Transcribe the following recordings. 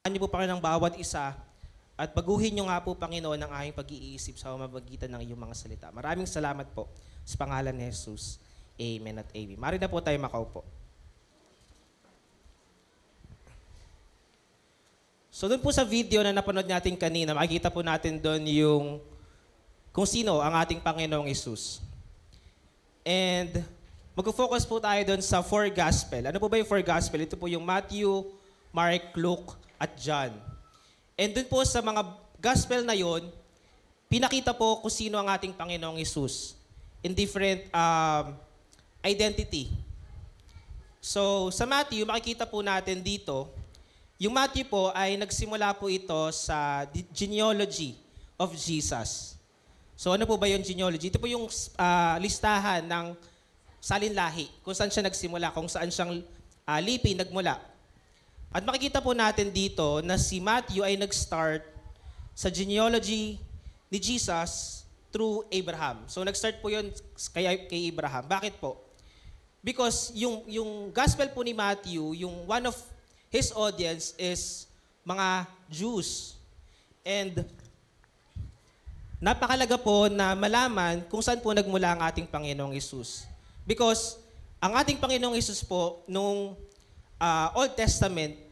niyo po, Panginoon, ng bawat isa at baguhin niyo nga po, Panginoon, ang aming pag-iisip sa mamagitan ng iyong mga salita. Maraming salamat po sa pangalan ni Jesus. Amen at amen. Mari na po tayo makaupo. So doon po sa video na napanood natin kanina, makikita po natin doon yung kung sino ang ating Panginoong Jesus. And mag-focus po tayo doon sa four gospel. Ano po ba yung four gospel? Ito po yung Matthew, Mark, Luke, at John. And doon po sa mga gospel na yon, pinakita po kung sino ang ating Panginoong Jesus in different identity. So sa Matthew, makikita po natin dito, yung Matthew po ay nagsimula po ito sa genealogy of Jesus. So ano po ba yung genealogy? Ito po yung listahan ng salinlahi, kung saan siya nagsimula, kung saan siyang lipi nagmula. At makikita po natin dito na si Matthew ay nag-start sa genealogy ni Jesus through Abraham. So nag-start po yun kay Abraham. Bakit po? Because yung gospel po ni Matthew, yung one of his audience is mga Jews. And napakalaga po na malaman kung saan po nagmula ang ating Panginoong Hesus. Because ang ating Panginoong Hesus po, nung Old Testament,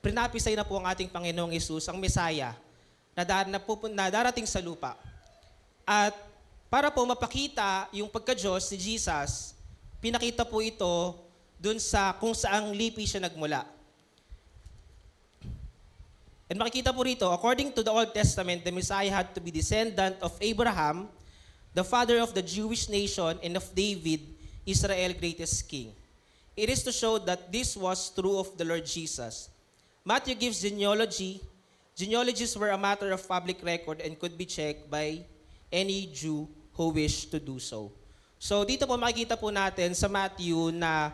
prinapisay na po ang ating Panginoong Hesus, ang Messiah, na darating sa lupa. At para po mapakita yung pagka-Diyos ni Jesus, pinakita po ito dun sa kung saang lipi siya nagmula. And makikita po rito, according to the Old Testament, the Messiah had to be descendant of Abraham, the father of the Jewish nation, and of David, Israel's greatest king. It is to show that this was true of the Lord Jesus. Matthew gives genealogy. Genealogies were a matter of public record and could be checked by any Jew who wished to do so. So dito po makikita po natin sa Matthew na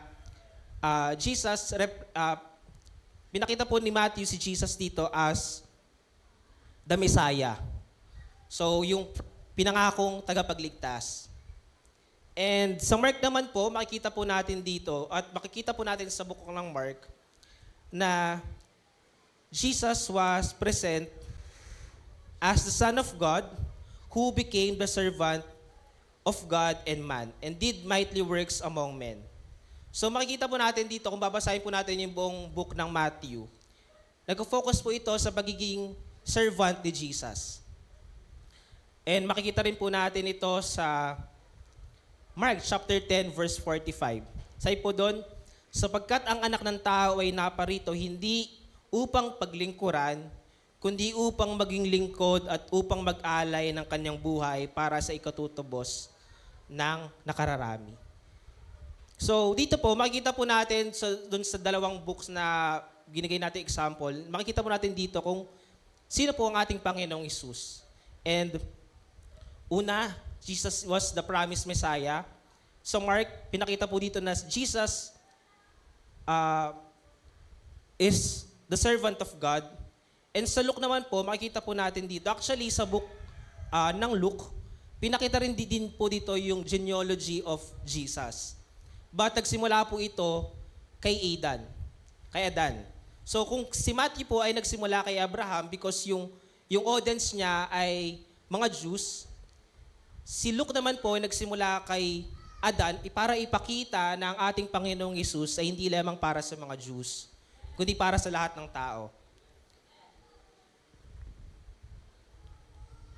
pinakita po ni Matthew si Jesus dito as the Messiah. So, yung pinangakong tagapagligtas. And sa Mark naman po, makikita po natin dito, at makikita po natin sa book ng Mark, na Jesus was present as the Son of God who became the servant of God and man and did mighty works among men. So makikita po natin dito, kung babasahin po natin yung buong book ng Matthew, nag-focus po ito sa pagiging servant ni Jesus. And makikita rin po natin ito sa Mark chapter 10 verse 45. Sabi po doon, sapagkat ang anak ng tao ay naparito hindi upang paglingkuran, kundi upang maging lingkod at upang mag-alay ng kanyang buhay para sa ikatutubos ng nakararami. So, dito po, makikita po natin dun sa dalawang books na ginigay natin example, makikita po natin dito kung sino po ang ating Panginoong Hesus. And una, Jesus was the promised Messiah. So Mark, pinakita po dito na Jesus is the servant of God. And sa Luke naman po, makikita po natin dito, actually sa book ng Luke, pinakita rin din po dito yung genealogy of Jesus. But nagsimula po ito kay Adan. So kung si Matthew po ay nagsimula kay Abraham because yung audience niya ay mga Jews, si Luke naman po ay nagsimula kay Adan para ipakita na ang ating Panginoong Hesus ay hindi lamang para sa mga Jews, kundi para sa lahat ng tao.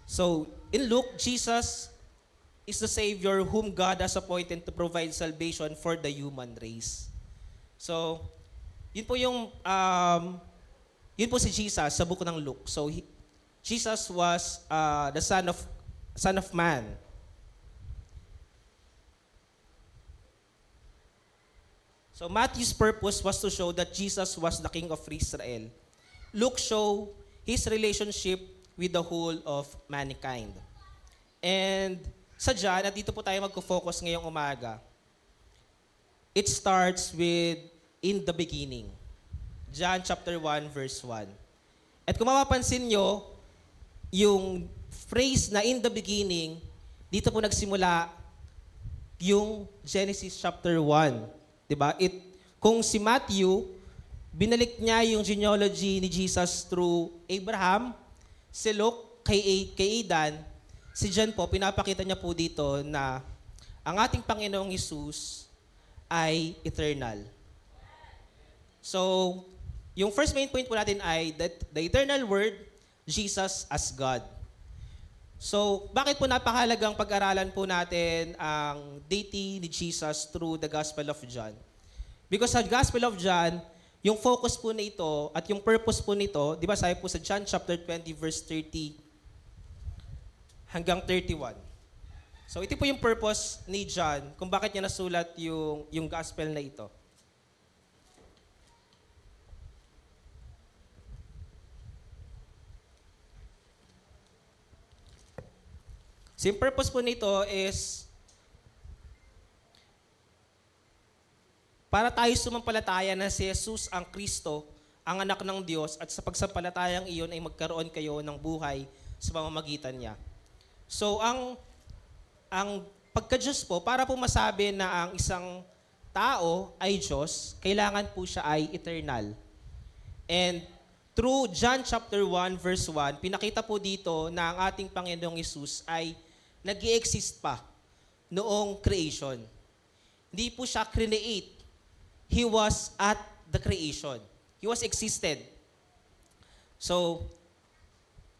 So in Luke, Jesus is the Savior whom God has appointed to provide salvation for the human race. So, yun po si Jesus sa book ng Luke. So, Jesus was the Son of Man. So, Matthew's purpose was to show that Jesus was the King of Israel. Luke show his relationship with the whole of mankind. And sa John, at dito po tayo magko-focus ngayong umaga. It starts with in the beginning. John chapter 1 verse 1. At kung mapapansin nyo, yung phrase na in the beginning, dito po nagsimula yung Genesis chapter 1. Diba? Kung si Matthew, binalik niya yung genealogy ni Jesus through Abraham, si Luke kay Adan, si John po, pinapakita niya po dito na ang ating Panginoong Hesus ay eternal. So, yung first main point po natin ay that the eternal word, Jesus as God. So, bakit po napakahalagang pag-aralan po natin ang deity ni Jesus through the Gospel of John? Because sa Gospel of John, yung focus po nito at yung purpose po nito, di ba sabi po sa John chapter 20 verse 30 hanggang 31. So ito po yung purpose ni John kung bakit niya nasulat yung gospel na ito. So yung purpose po nito is para tayo sumampalataya na si Jesus ang Kristo, ang anak ng Diyos, at sa pagsampalatayang iyon ay magkaroon kayo ng buhay sa pamamagitan niya. So ang pagka-Diyos po, para po masabi na ang isang tao ay Diyos, kailangan po siya ay eternal. And through John chapter 1 verse 1, pinakita po dito na ang ating Panginoong Hesus ay nag-i-exist pa noong creation. Hindi po siya create. He was at the creation. He was existed. So,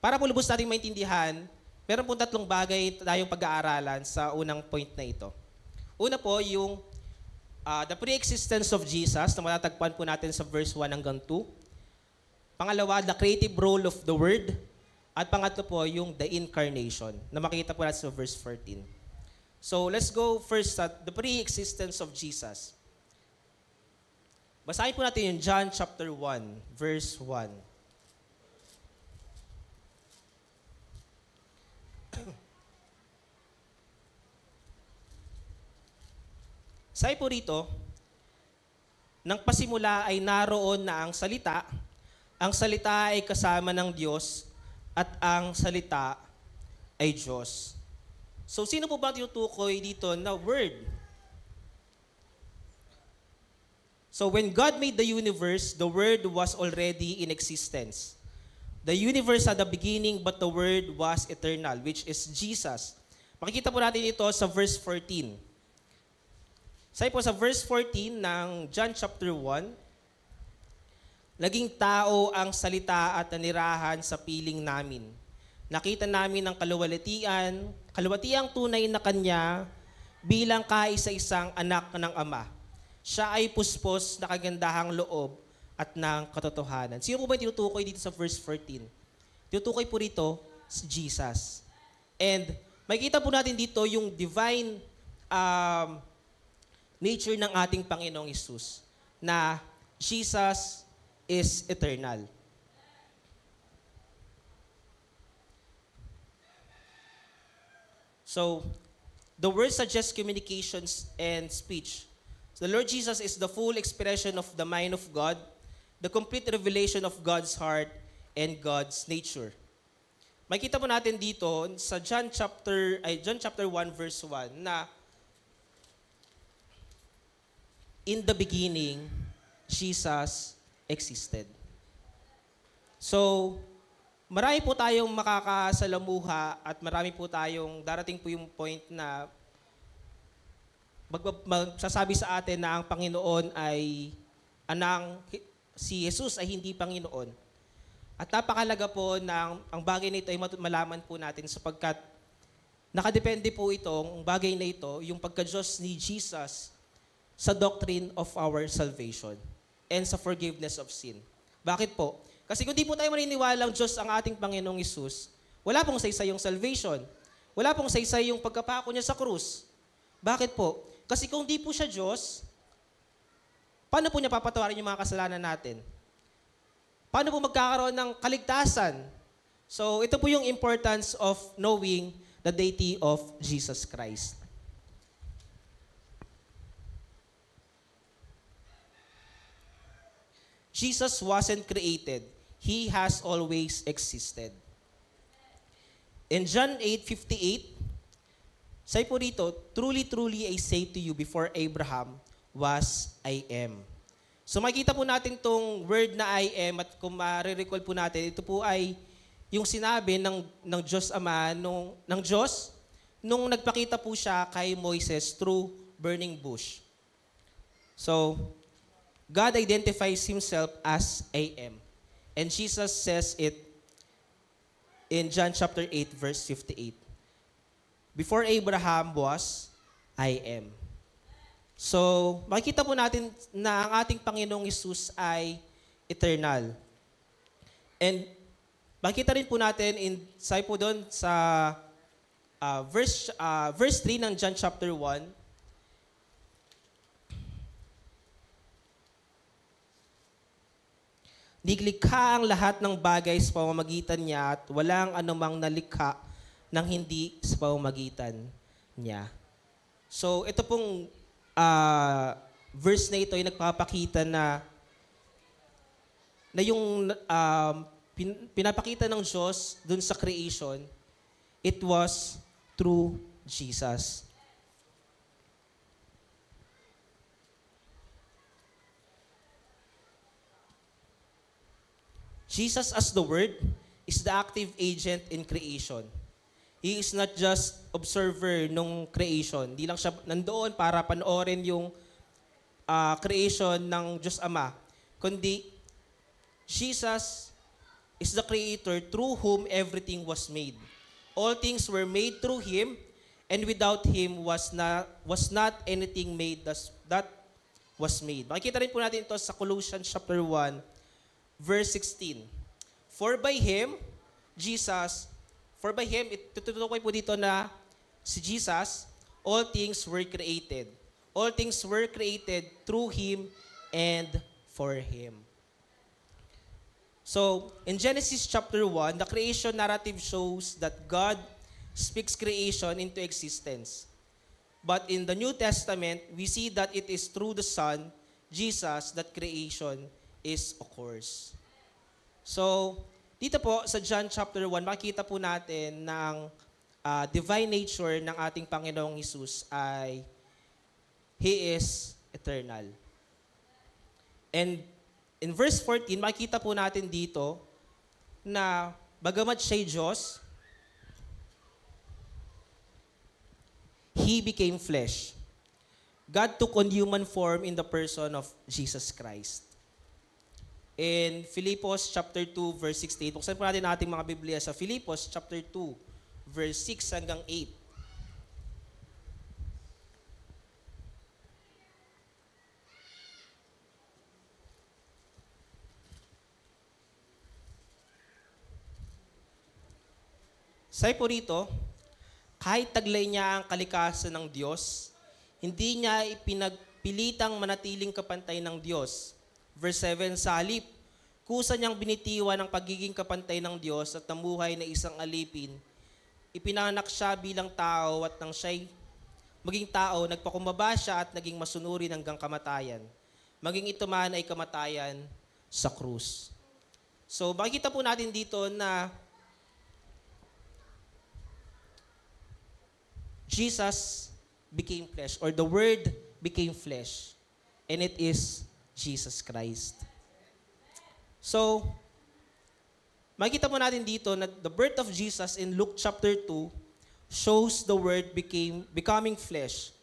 para po lubos natin maintindihan, meron po tatlong bagay tayong pag-aaralan sa unang point na ito. Una po, yung the pre-existence of Jesus, na matatagpuan po natin sa verse 1 hanggang 2. Pangalawa, the creative role of the Word. At pangatlo po, yung the incarnation, na makita po natin sa verse 14. So, let's go first at the pre-existence of Jesus. Basahin po natin yung John chapter 1, verse 1. Sabi po rito, nang pasimula ay naroon na ang salita ay kasama ng Diyos, at ang salita ay Diyos. So, sino po ba tinutukoy dito na word? So, when God made the universe, the word was already in existence. The universe had a beginning, but the word was eternal, which is Jesus. Makikita po natin ito sa verse 14. Sabi po sa verse 14 ng John chapter 1, naging tao ang salita at nanirahan sa piling namin. Nakita namin ang kaluwalhatiang tunay na kanya bilang kaisa-isang anak ng Ama. Siya ay puspos na kagandahang loob at ng katotohanan. Sino po ba tinutukoy dito sa verse 14? Tinutukoy po rito si Jesus. And makikita po natin dito yung divine nature ng ating Panginoong Hesus, na Jesus is eternal. So, the word suggests communications and speech. So, the Lord Jesus is the full expression of the mind of God, the complete revelation of God's heart and God's nature. Makita po natin dito sa John chapter 1 verse 1 na in the beginning, Jesus existed. So, marami po tayong makakasalamuha at marami po tayong darating po yung point na magsasabi sa atin na ang Panginoon ay si Jesus ay hindi Panginoon. At napakalaga po na ang bagay na ito ay malaman po natin sapagkat nakadepende po itong bagay na ito, yung pagka-Diyos ni Jesus sa doctrine of our salvation and sa forgiveness of sin. Bakit po? Kasi kung di po tayo maniniwalang Diyos ang ating Panginoong Hesus, wala pong saysay yung salvation. Wala pong saysay yung pagkapako niya sa krus. Bakit po? Kasi kung di po siya Diyos, paano po niya papatawarin yung mga kasalanan natin? Paano po magkakaroon ng kaligtasan? So, ito po yung importance of knowing the deity of Jesus Christ. Jesus wasn't created. He has always existed. In John 8:58, say po rito, truly, truly, I say to you, before Abraham was, I am. So makikita po natin tong word na I am at kung ma-recall po natin, ito po ay yung sinabi ng Diyos Ama, ng Diyos, nung nagpakita po siya kay Moises through burning bush. So, God identifies Himself as I am. And Jesus says it in John chapter 8, verse 58. Before Abraham was, I am. So, makikita po natin na ang ating Panginoong Hesus ay eternal. And makikita rin po natin sabi po doon sa verse 3 ng John chapter 1, likha ang lahat ng bagay sa pamamagitan niya at walang anumang nalikha ng hindi sa pamamagitan niya. So, ito pong verse na ito ay nagpapakita na yung pinapakita ng Diyos dun sa creation, it was through Jesus. Jesus as the Word is the active agent in creation. He is not just observer nung creation. Di lang siya nandoon para panoorin yung creation ng Diyos Ama. Kundi, Jesus is the Creator through whom everything was made. All things were made through Him, and without Him was not anything made that was made. Makikita rin po natin ito sa Colossians chapter 1, verse 16. For by Him, tututukoy po dito na si Jesus, all things were created. All things were created through Him and for Him. So, in Genesis chapter 1, the creation narrative shows that God speaks creation into existence. But in the New Testament, we see that it is through the Son, Jesus, that creation occurs. So, dito po sa John chapter 1, makita po natin ng divine nature ng ating Panginoong Hesus ay He is eternal. And in verse 14, makita po natin dito na bagamat siya'y Diyos, He became flesh. God took on human form in the person of Jesus Christ. In Philippians chapter 2, verse 16, buksan po natin ating mga Biblia sa Philippians chapter 2, verse 6 hanggang 8. Say po rito, kahit taglay niya ang kalikasan ng Diyos, hindi niya ipinagpilitang manatiling kapantay ng Diyos. Verse 7, sa halip, kusa niyang binitiwan ang pagiging kapantay ng Diyos at namuhay na isang alipin. Ipinanak siya bilang tao at nang siya'y maging tao, nagpakumbaba siya at naging masunurin hanggang kamatayan. Maging ito man ay kamatayan sa krus. So, makikita po natin dito na Jesus became flesh, or the Word became flesh, and it is Jesus Christ. So, makikita po natin dito na the birth of Jesus in Luke chapter 2 shows the Word becoming flesh.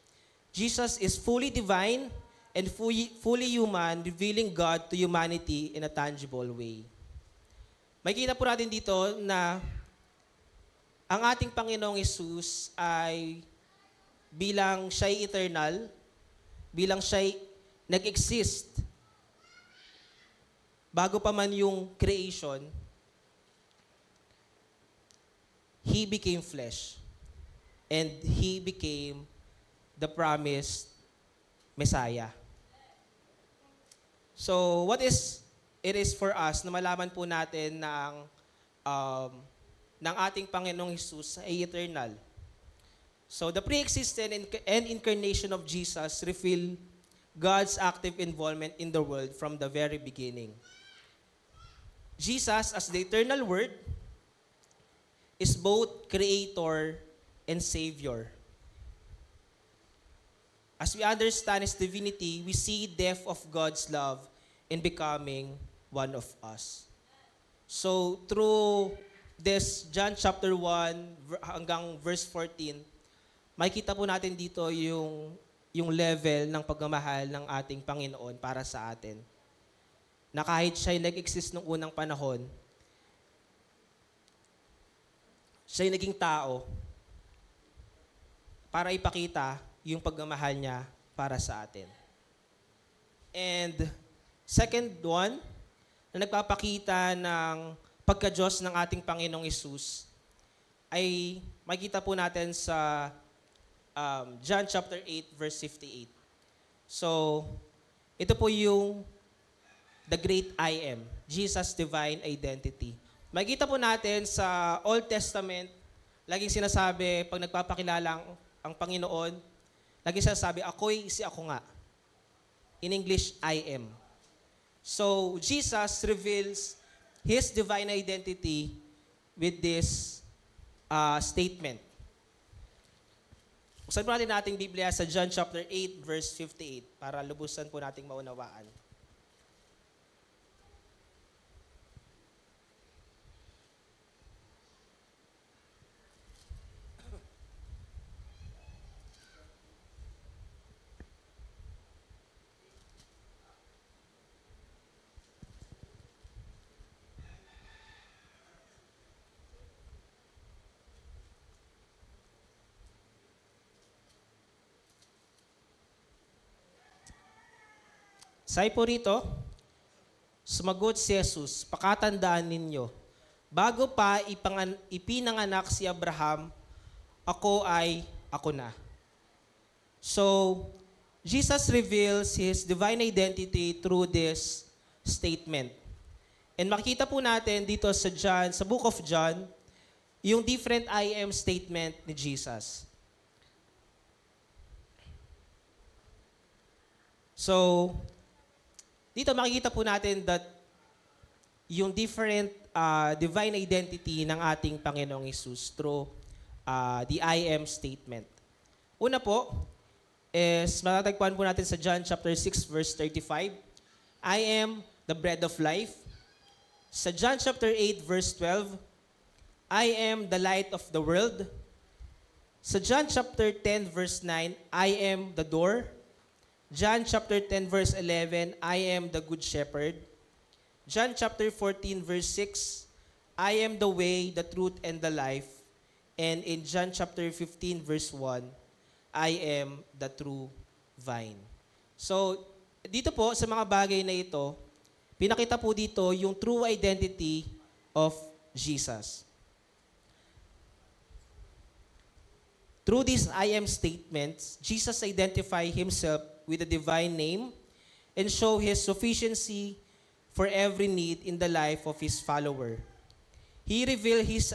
Jesus is fully divine and fully human, revealing God to humanity in a tangible way. Makikita po natin dito na ang ating Panginoong Hesus ay bilang siya'y eternal, bilang siya'y nag-exist bago pa man yung creation, He became flesh and He became the promised Messiah. So, it is for us na malaman po natin ng ating Panginoong Hesus ay eternal. So, the pre-existence and incarnation of Jesus reveal God's active involvement in the world from the very beginning. Jesus, as the eternal Word, is both Creator and Savior. As we understand His divinity, we see depth of God's love in becoming one of us. So through this John chapter 1 hanggang verse 14, makikita po natin dito yung level ng pagmamahal ng ating Panginoon para sa atin. Na kahit siya'y nag-exist nung unang panahon, siya'y naging tao para ipakita yung pagmamahal niya para sa atin. And second one, na nagpapakita ng pagka-Diyos ng ating Panginoong Hesus, ay makikita po natin sa John chapter 8, verse 58. So, ito po yung the great I am, Jesus' divine identity. Makikita po natin sa Old Testament, laging sinasabi, pag nagpapakilala ang Panginoon, laging sinasabi, ako'y si ako nga. In English, I am. So, Jesus reveals His divine identity with this statement. Buksan po natin ating Biblia sa John chapter 8, verse 58 para lubusan po nating maunawaan. Say po rito, sumagot si Jesus, pakatandaan ninyo, bago pa ipinanganak si Abraham, ako na. So, Jesus reveals His divine identity through this statement. And makikita po natin dito sa book of John, yung different I am statement ni Jesus. So, dito makikita po natin that yung different divine identity ng ating Panginoong Hesus through the I am statement. Una po is matatagpuan po natin sa John chapter 6 verse 35. I am the bread of life. Sa John chapter 8 verse 12, I am the light of the world. Sa John chapter 10 verse 9, I am the door. John chapter 10 verse 11, I am the good shepherd. John chapter 14 verse 6, I am the way, the truth, and the life. And in John chapter 15 verse 1, I am the true vine. So, dito po sa mga bagay na ito, pinakita po dito yung true identity of Jesus. Through these I am statements, Jesus identified Himself with a divine name and show His sufficiency for every need in the life of His follower. He revealed His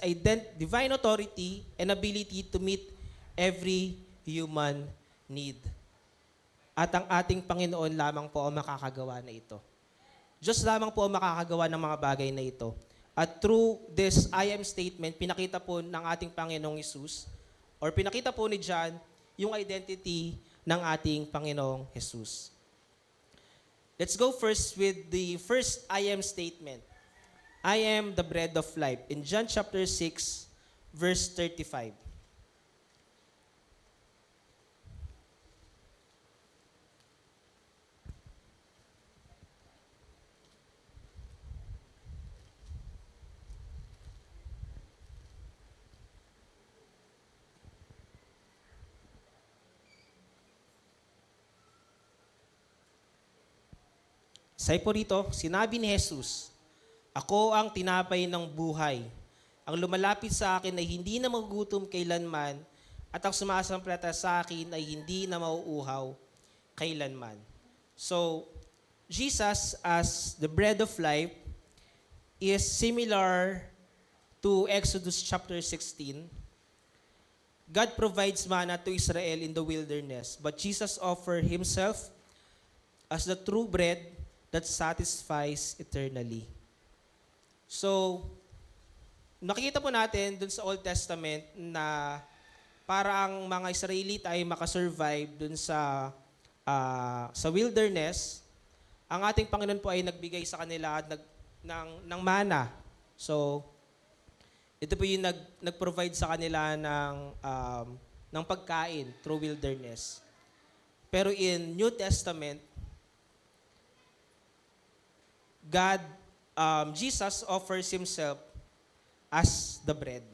divine authority and ability to meet every human need. At ang ating Panginoon lamang po ang makakagawa na ito. Diyos lamang po ang makakagawa ng mga bagay na ito. At through this I am statement, pinakita po ng ating Panginoong Hesus, or pinakita po ni John, yung identity ng ating Panginoong Hesus. Let's go first with the first I am statement. I am the bread of life. In John chapter 6, verse 35. Say po rito, sinabi ni Jesus, ako ang tinapay ng buhay. Ang lumalapit sa akin ay hindi na magugutom kailanman at ang sumasampalata sa akin ay hindi na mauuhaw kailanman. So, Jesus as the bread of life is similar to Exodus chapter 16. God provides manna to Israel in the wilderness, but Jesus offered Himself as the true bread that satisfies eternally. So, nakikita po natin dun sa Old Testament na para ang mga Israelite ay makasurvive dun sa wilderness, ang ating Panginoon po ay nagbigay sa kanila ng mana. So, ito po yung nag-provide sa kanila ng pagkain through wilderness. Pero in New Testament, Jesus offers Himself as the bread.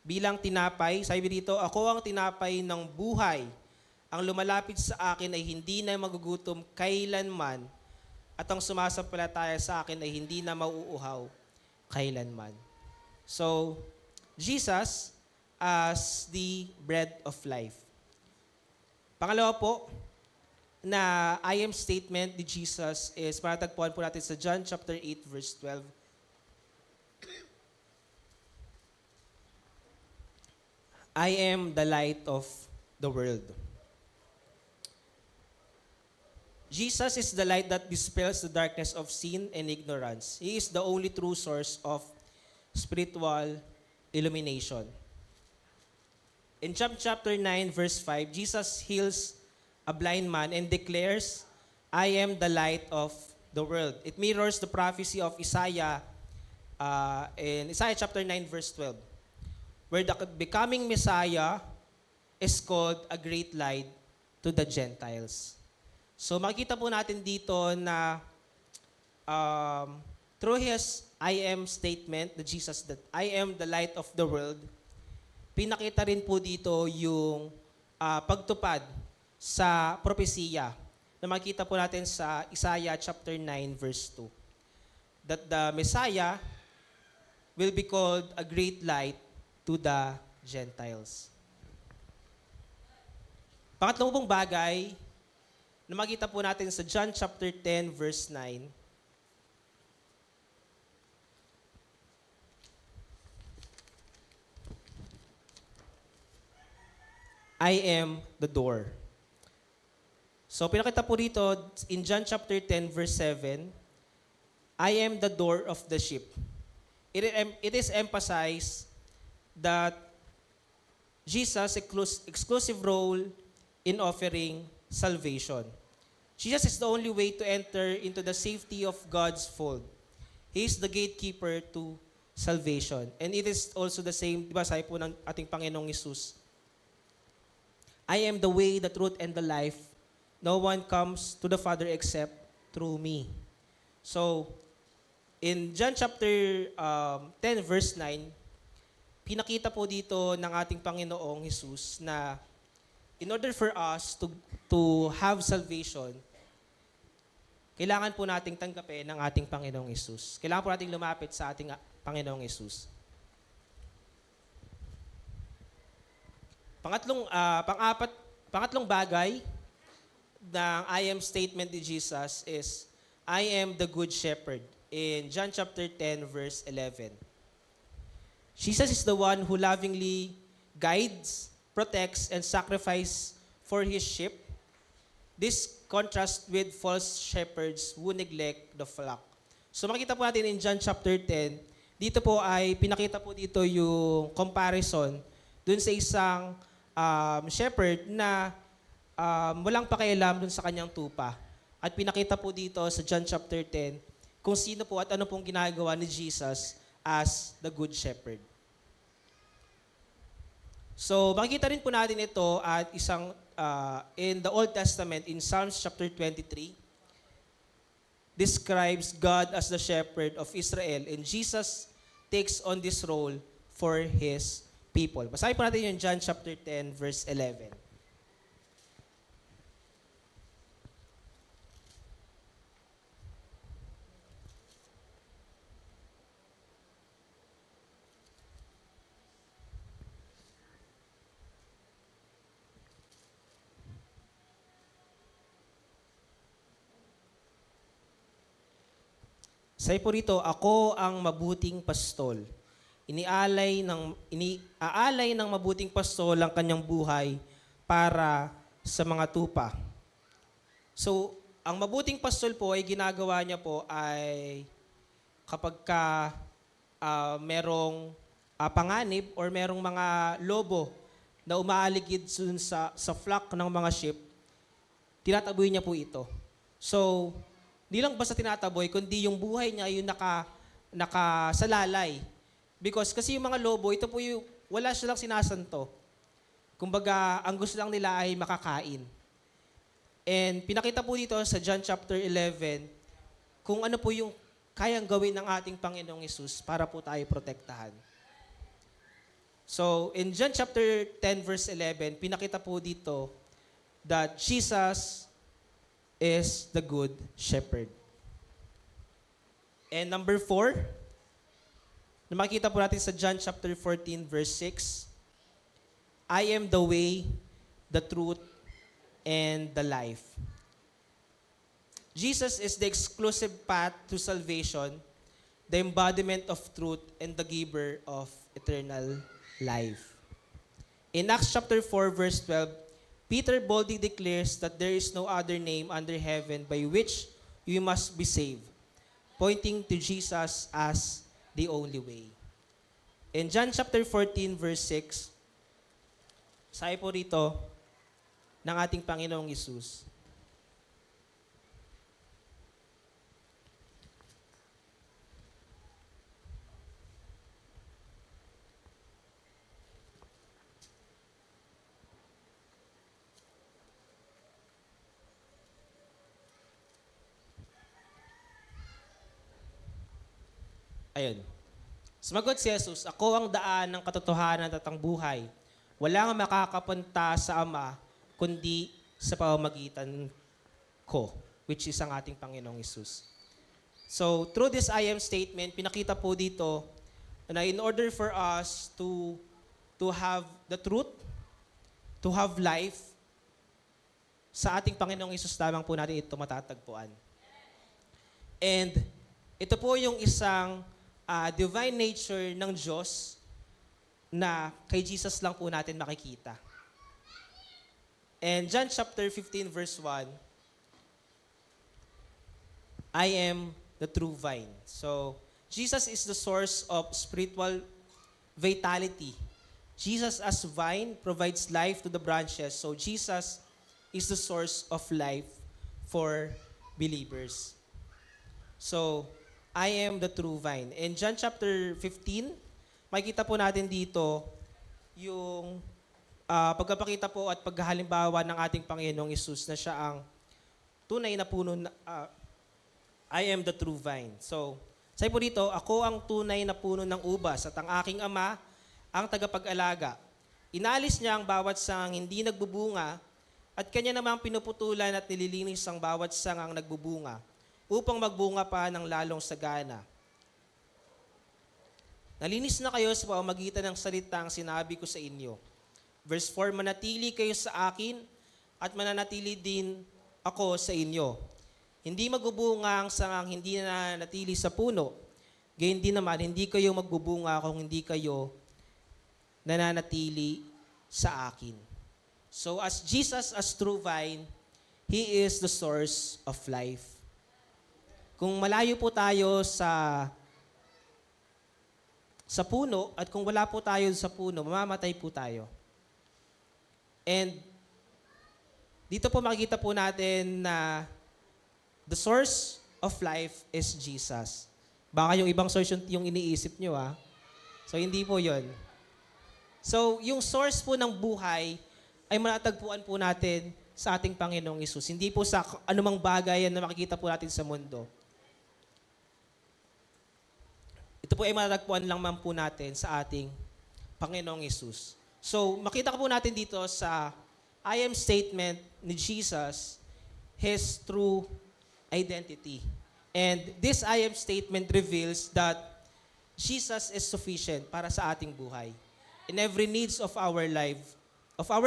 Bilang tinapay, sabi dito, ako ang tinapay ng buhay. Ang lumalapit sa akin ay hindi na magugutom kailanman, at ang sumasampalataya sa akin ay hindi na mauuhaw kailanman. So, Jesus as the bread of life. Pangalawa po, na I am statement ni Jesus is matatagpuan po natin sa John chapter 8 verse 12. I am the light of the world. Jesus is the light that dispels the darkness of sin and ignorance. He is the only true source of spiritual illumination. In John chapter 9 verse 5, Jesus heals a blind man and declares, I am the light of the world. It mirrors the prophecy of Isaiah in Isaiah chapter 9 verse 12, where the becoming Messiah is called a great light to the Gentiles. So makikita po natin dito na through His I am statement, the Jesus that I am the light of the world, pinakita rin po dito yung pagtupad sa propesiya na makita po natin sa Isaiah chapter 9 verse 2. That the Messiah will be called a great light to the Gentiles. Pangatlo pong bagay na makita po natin sa John chapter 10 verse 9. I am the door. So pinakita po dito in John chapter 10 verse 7, I am the door of the sheep. It is emphasized that Jesus' exclusive role in offering salvation. Jesus is the only way to enter into the safety of God's fold. He is the gatekeeper to salvation. And it is also the same, diba sabi po ng ating Panginoong Hesus, I am the way, the truth, and the life. No one comes to the Father except through me. So, in John chapter 10 verse 9, pinakita po dito ng ating Panginoong Hesus na in order for us to have salvation, kailangan po nating tanggapin ng ating Panginoong Hesus. Kailangan po nating lumapit sa ating Panginoong Hesus. Pangatlong bagay ng I am statement ni Jesus is, I am the good shepherd. In John chapter 10 verse 11. Jesus is the one who lovingly guides, protects, and sacrifices for His sheep. This contrasts with false shepherds who neglect the flock. So makita po natin in John chapter 10, dito po ay pinakita po dito yung comparison dun sa isang shepherd na walang pakialam dun sa kanyang tupa. At pinakita po dito sa John chapter 10 kung sino po at ano pong ginagawa ni Jesus as the good shepherd. So makikita rin po natin ito at isang in the Old Testament, in Psalms chapter 23, describes God as the shepherd of Israel, and Jesus takes on this role for His people. Basahin po natin yung John chapter 10 verse 11. Say po rito, ako ang mabuting pastol. Iniaalay ng mabuting pastol ang kanyang buhay para sa mga tupa. So, ang mabuting pastol po ay ginagawa niya po ay kapag merong panganib or merong mga lobo na umaaligid sa flock ng mga sheep, tinataboy niya po ito. So, hindi lang basta tinataboy, kundi yung buhay niya yung nakasalalay. Because kasi yung mga lobo, ito po yung, wala silang sinasanto. Kumbaga, ang gusto lang nila ay makakain. And pinakita po dito sa John chapter 11, kung ano po yung kayang gawin ng ating Panginoong Hesus para po tayo protektahan. So, in John chapter 10 verse 11, pinakita po dito that Jesus is the good shepherd. And number 4, na makikita po natin sa John chapter 14 verse 6, I am the way, the truth, and the life. Jesus is the exclusive path to salvation, the embodiment of truth, and the giver of eternal life. In Acts chapter 4, verse 12, Peter boldly declares that there is no other name under heaven by which you must be saved, pointing to Jesus as the only way. In John chapter 14, verse 6, sabi po rito ng ating Panginoong Hesus, ayun. Sumagot si Jesus, ako ang daan ng katotohanan at ang buhay. Wala nga makakapunta sa Ama, kundi sa pamamagitan ko, which is ang ating Panginoong Hesus. So, through this I am statement, pinakita po dito na in order for us to have the truth, to have life, sa ating Panginoong Hesus lamang po natin ito matatagpuan. And ito po yung isang divine nature ng Diyos na kay Jesus lang po natin makikita. And John chapter 15 verse 1, I am the true vine. So, Jesus is the source of spiritual vitality. Jesus as vine provides life to the branches. So, Jesus is the source of life for believers. So, I am the true vine. In John chapter 15, makikita po natin dito yung pagpapakita po at paghahalimbawa ng ating Panginoong Hesus na siya ang tunay na puno na, I am the true vine. So, sabi po dito, ako ang tunay na puno ng ubas at ang aking Ama ang tagapag-alaga. Inalis niya ang bawat sangang hindi nagbubunga at kanya namang pinuputulan at nililinis ang bawat sangang nagbubunga upang magbunga pa ng lalong sagana. Nalinis na kayo sa pamamagitan ng salitang sinabi ko sa inyo. Verse 4, manatili kayo sa akin at mananatili din ako sa inyo. Hindi magbubunga ang sangang hindi na natili sa puno. Gayun din naman, hindi kayo magbubunga kung hindi kayo nananatili sa akin. So as Jesus as true vine, He is the source of life. Kung malayo po tayo sa puno at kung wala po tayo sa puno, mamamatay po tayo. And dito po makikita po natin na the source of life is Jesus. Baka yung ibang source yung iniisip nyo, ah. So, hindi po yon. So, yung source po ng buhay ay matatagpuan po natin sa ating Panginoong Hesus. Hindi po sa anumang bagay na makikita po natin sa mundo. Ito po ay matatagpuan lang man po natin sa ating Panginoong Hesus. So, makita po natin dito sa I am statement ni Jesus, His true identity. And this I am statement reveals that Jesus is sufficient para sa ating buhay. In every needs of our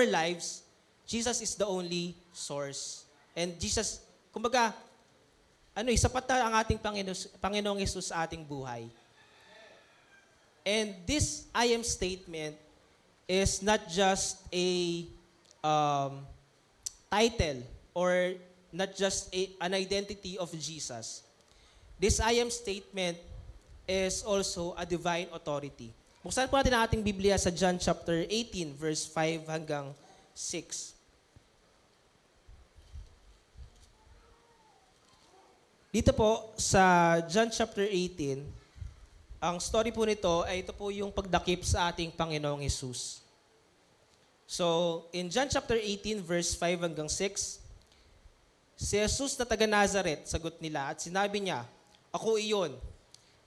lives, Jesus is the only source. And Jesus, kumbaga, sapat na ang ating Panginoong Hesus sa ating buhay. And this I am statement is not just a title or not just an identity of Jesus. This I am statement is also a divine authority. Buksan po natin ang ating Biblia sa John chapter 18, verse 5 hanggang 6. Dito po sa John chapter 18, ang story po nito ay ito po yung pagdakip sa ating Panginoong Hesus. So, in John chapter 18 verse 5 hanggang 6, si Jesus na taga Nazaret, sagot nila at sinabi niya, "Ako iyon."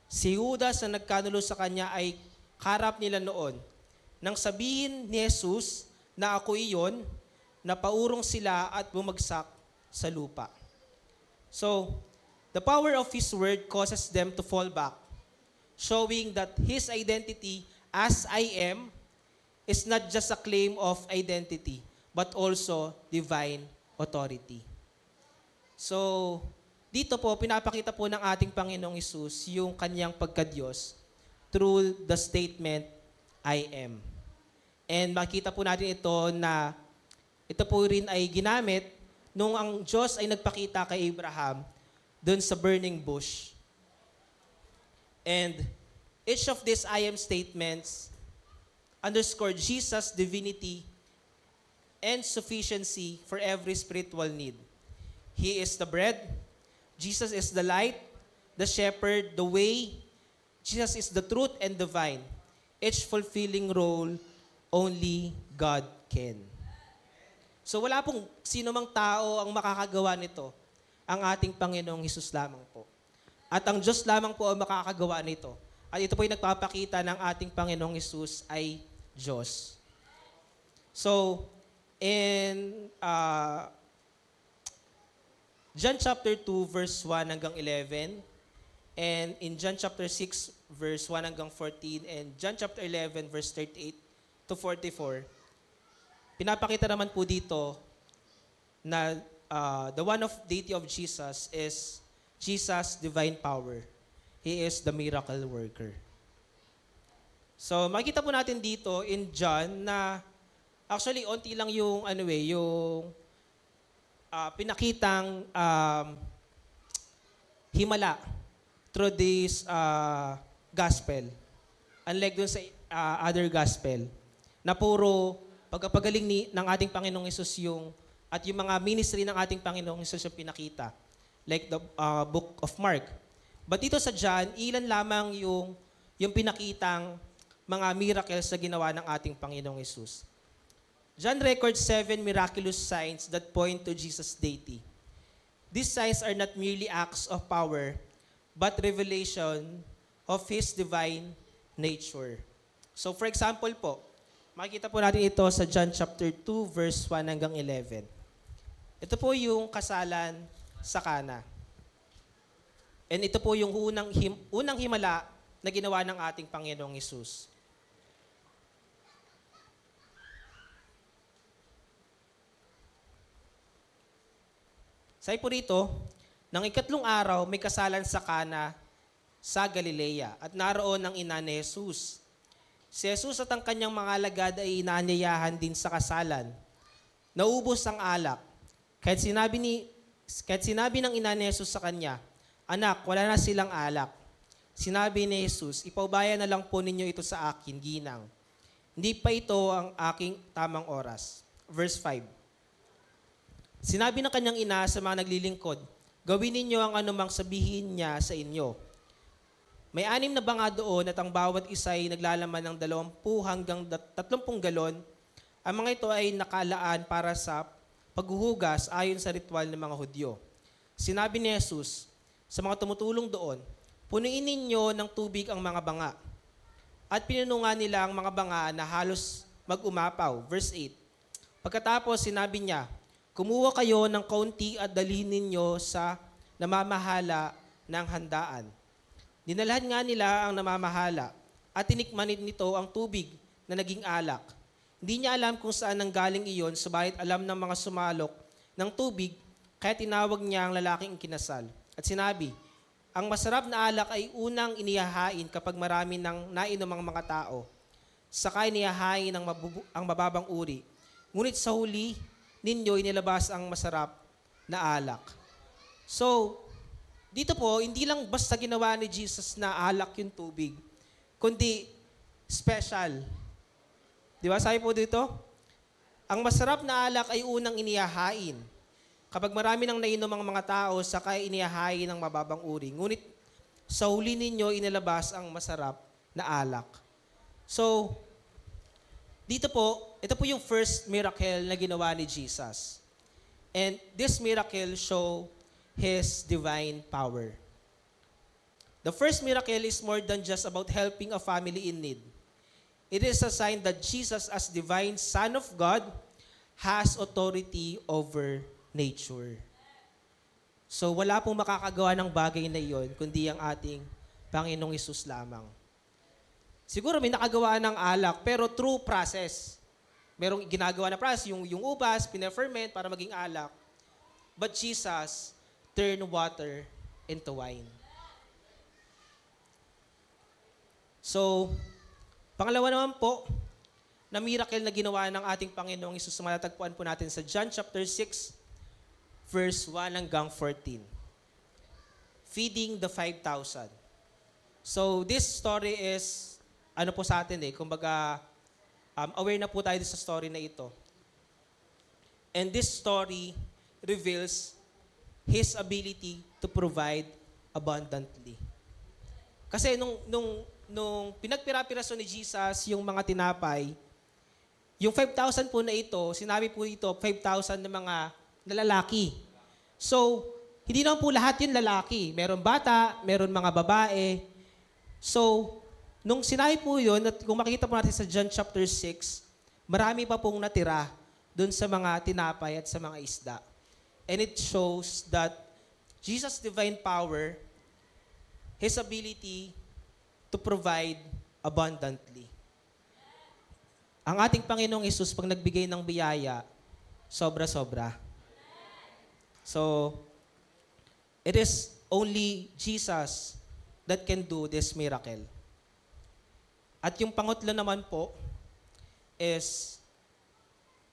Si Judas na nagkanulo sa kanya ay karap nila noon. Nang sabihin ni Jesus na ako iyon, napaurong sila at bumagsak sa lupa. So, the power of His word causes them to fall back, showing that His identity as I am is not just a claim of identity, but also divine authority. So, dito po, pinapakita po ng ating Panginoong Hesus yung kanyang pagka-Diyos through the statement, I am. And makita po natin ito na ito po rin ay ginamit nung ang Diyos ay nagpakita kay Abraham doon sa burning bush. And each of these I am statements underscore Jesus' divinity and sufficiency for every spiritual need. He is the bread, Jesus is the light, the shepherd, the way, Jesus is the truth and the vine. Each fulfilling role only God can. So wala pong sino mang tao ang makakagawa nito, ang ating Panginoong Hesus lamang po. At ang Diyos lamang po ang makakagawa nito. At ito po yung nagpapakita ng ating Panginoong Hesus ay Diyos. So, in John chapter 2 verse 1 hanggang 11, and in John chapter 6 verse 1 hanggang 14, and John chapter 11 verse 38 to 44, pinapakita naman po dito na the one of deity of Jesus is Jesus' divine power. He is the miracle worker. So makikita po natin dito in John na actually onti lang yung yung pinakitang himala through this gospel. Unlike dun sa other gospel na puro pagpagaling ng ating Panginoong Hesus at yung mga ministry ng ating Panginoong Hesus yung pinakita. Like the book of Mark. But dito sa John, ilan lamang yung pinakitang mga miracles na ginawa ng ating Panginoong Hesus. John records 7 miraculous signs that point to Jesus' deity. These signs are not merely acts of power, but revelation of His divine nature. So for example po, makikita po natin ito sa John chapter 2 verse 1 hanggang 11. Ito po yung kasalan sa Kana. And ito po yung unang himala na ginawa ng ating Panginoong Hesus. Sabi po rito, nang ikatlong araw, may kasalan sa Kana sa Galilea at naroon ang ina ni Jesus. Si Jesus at ang kanyang mga alagad ay inaanyayahan din sa kasalan. Naubos ang alak. Kahit sinabi ng ina ni Jesus sa kanya, "Anak, wala na silang alak." Sinabi ni Jesus, "Ipaubaya na lang po ninyo ito sa akin, ginang. Hindi pa ito ang aking tamang oras." Verse 5. Sinabi ng kanyang ina sa mga naglilingkod, "Gawin ninyo ang anumang sabihin niya sa inyo." May 6 na banga doon at ang bawat isa ay naglalaman ng 20 hanggang 30 galon. Ang mga ito ay nakalaan para sa paghuhugas ayon sa ritual ng mga Hudyo. Sinabi ni Jesus sa mga tumutulong doon, "Punuin ninyo ng tubig ang mga banga." At pinunungan nila ang mga banga na halos mag-umapaw. Verse 8. Pagkatapos sinabi niya, "Kumuha kayo ng kaunti at dalhin ninyo sa namamahala ng handaan." Dinalhan nga nila ang namamahala at tinikman nito ang tubig na naging alak. Hindi niya alam kung saan nanggaling iyon, subalit alam ng mga sumalok ng tubig, kaya tinawag niya ang lalaking kinasal. At sinabi, "Ang masarap na alak ay unang inihahain kapag marami nang nainom ang mga tao. Saka inihahain ang mababang uri. Ngunit sa huli, ninyo inilabas ang masarap na alak." So, dito po, hindi lang basta ginawa ni Jesus na alak yung tubig, kundi special. Di ba? Sabi po dito, ang masarap na alak ay unang inihahain. kapag marami nang nainom ang mga tao, saka inihahain ng mababang uri. Ngunit sa huli ninyo, inilabas ang masarap na alak. So, ito po yung first miracle na ginawa ni Jesus. And this miracle show His divine power. The first miracle is more than just about helping a family in need. It is a sign that Jesus, as divine Son of God, has authority over nature. So wala pong makakagawa ng bagay na iyon, kundi ang ating Panginoong Hesus lamang. Siguro may nakagawa ng alak, pero through process. Merong ginagawa na process, yung ubas, pina-ferment para maging alak. But Jesus turned water into wine. So, pangalawa naman po, na miracle na ginawa ng ating Panginoong Hesus, matatagpuan po natin sa John chapter 6, verse 1 hanggang 14. Feeding the 5,000. So, this story is, ano po sa atin kumbaga, aware na po tayo sa story na ito. And this story reveals His ability to provide abundantly. Kasi nung pinagpira-piraso ni Jesus yung mga tinapay, yung 5,000 po na ito, sinabi po ito, 5,000 na mga lalaki. So, hindi naman po lahat yun lalaki. Meron bata, meron mga babae. So, nung sinabi po yun, at kung makikita po natin sa John chapter 6, marami pa pong natira dun sa mga tinapay at sa mga isda. And it shows that Jesus' divine power, His ability to provide abundantly. Ang ating Panginoong Hesus, pag nagbigay ng biyaya, sobra-sobra. So, it is only Jesus that can do this miracle. At yung pangutlo naman po is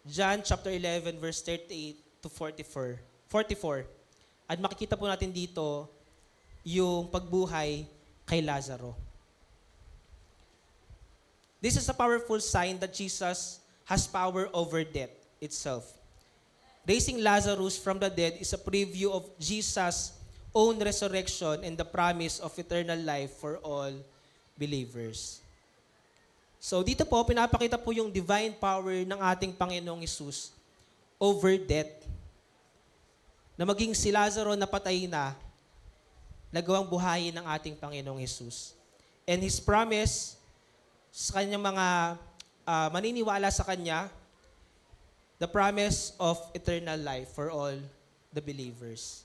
John chapter 11 verse 38 to 44. At makikita po natin dito yung pagbuhay kay Lazaro. This is a powerful sign that Jesus has power over death itself. Raising Lazarus from the dead is a preview of Jesus' own resurrection and the promise of eternal life for all believers. So dito po, pinapakita po yung divine power ng ating Panginoong Hesus over death. Na maging si Lazaro na patay na, nagawang buhayin ng ating Panginoong Hesus. And His promise sa kanyang mga maniniwala sa Kanya, the promise of eternal life for all the believers.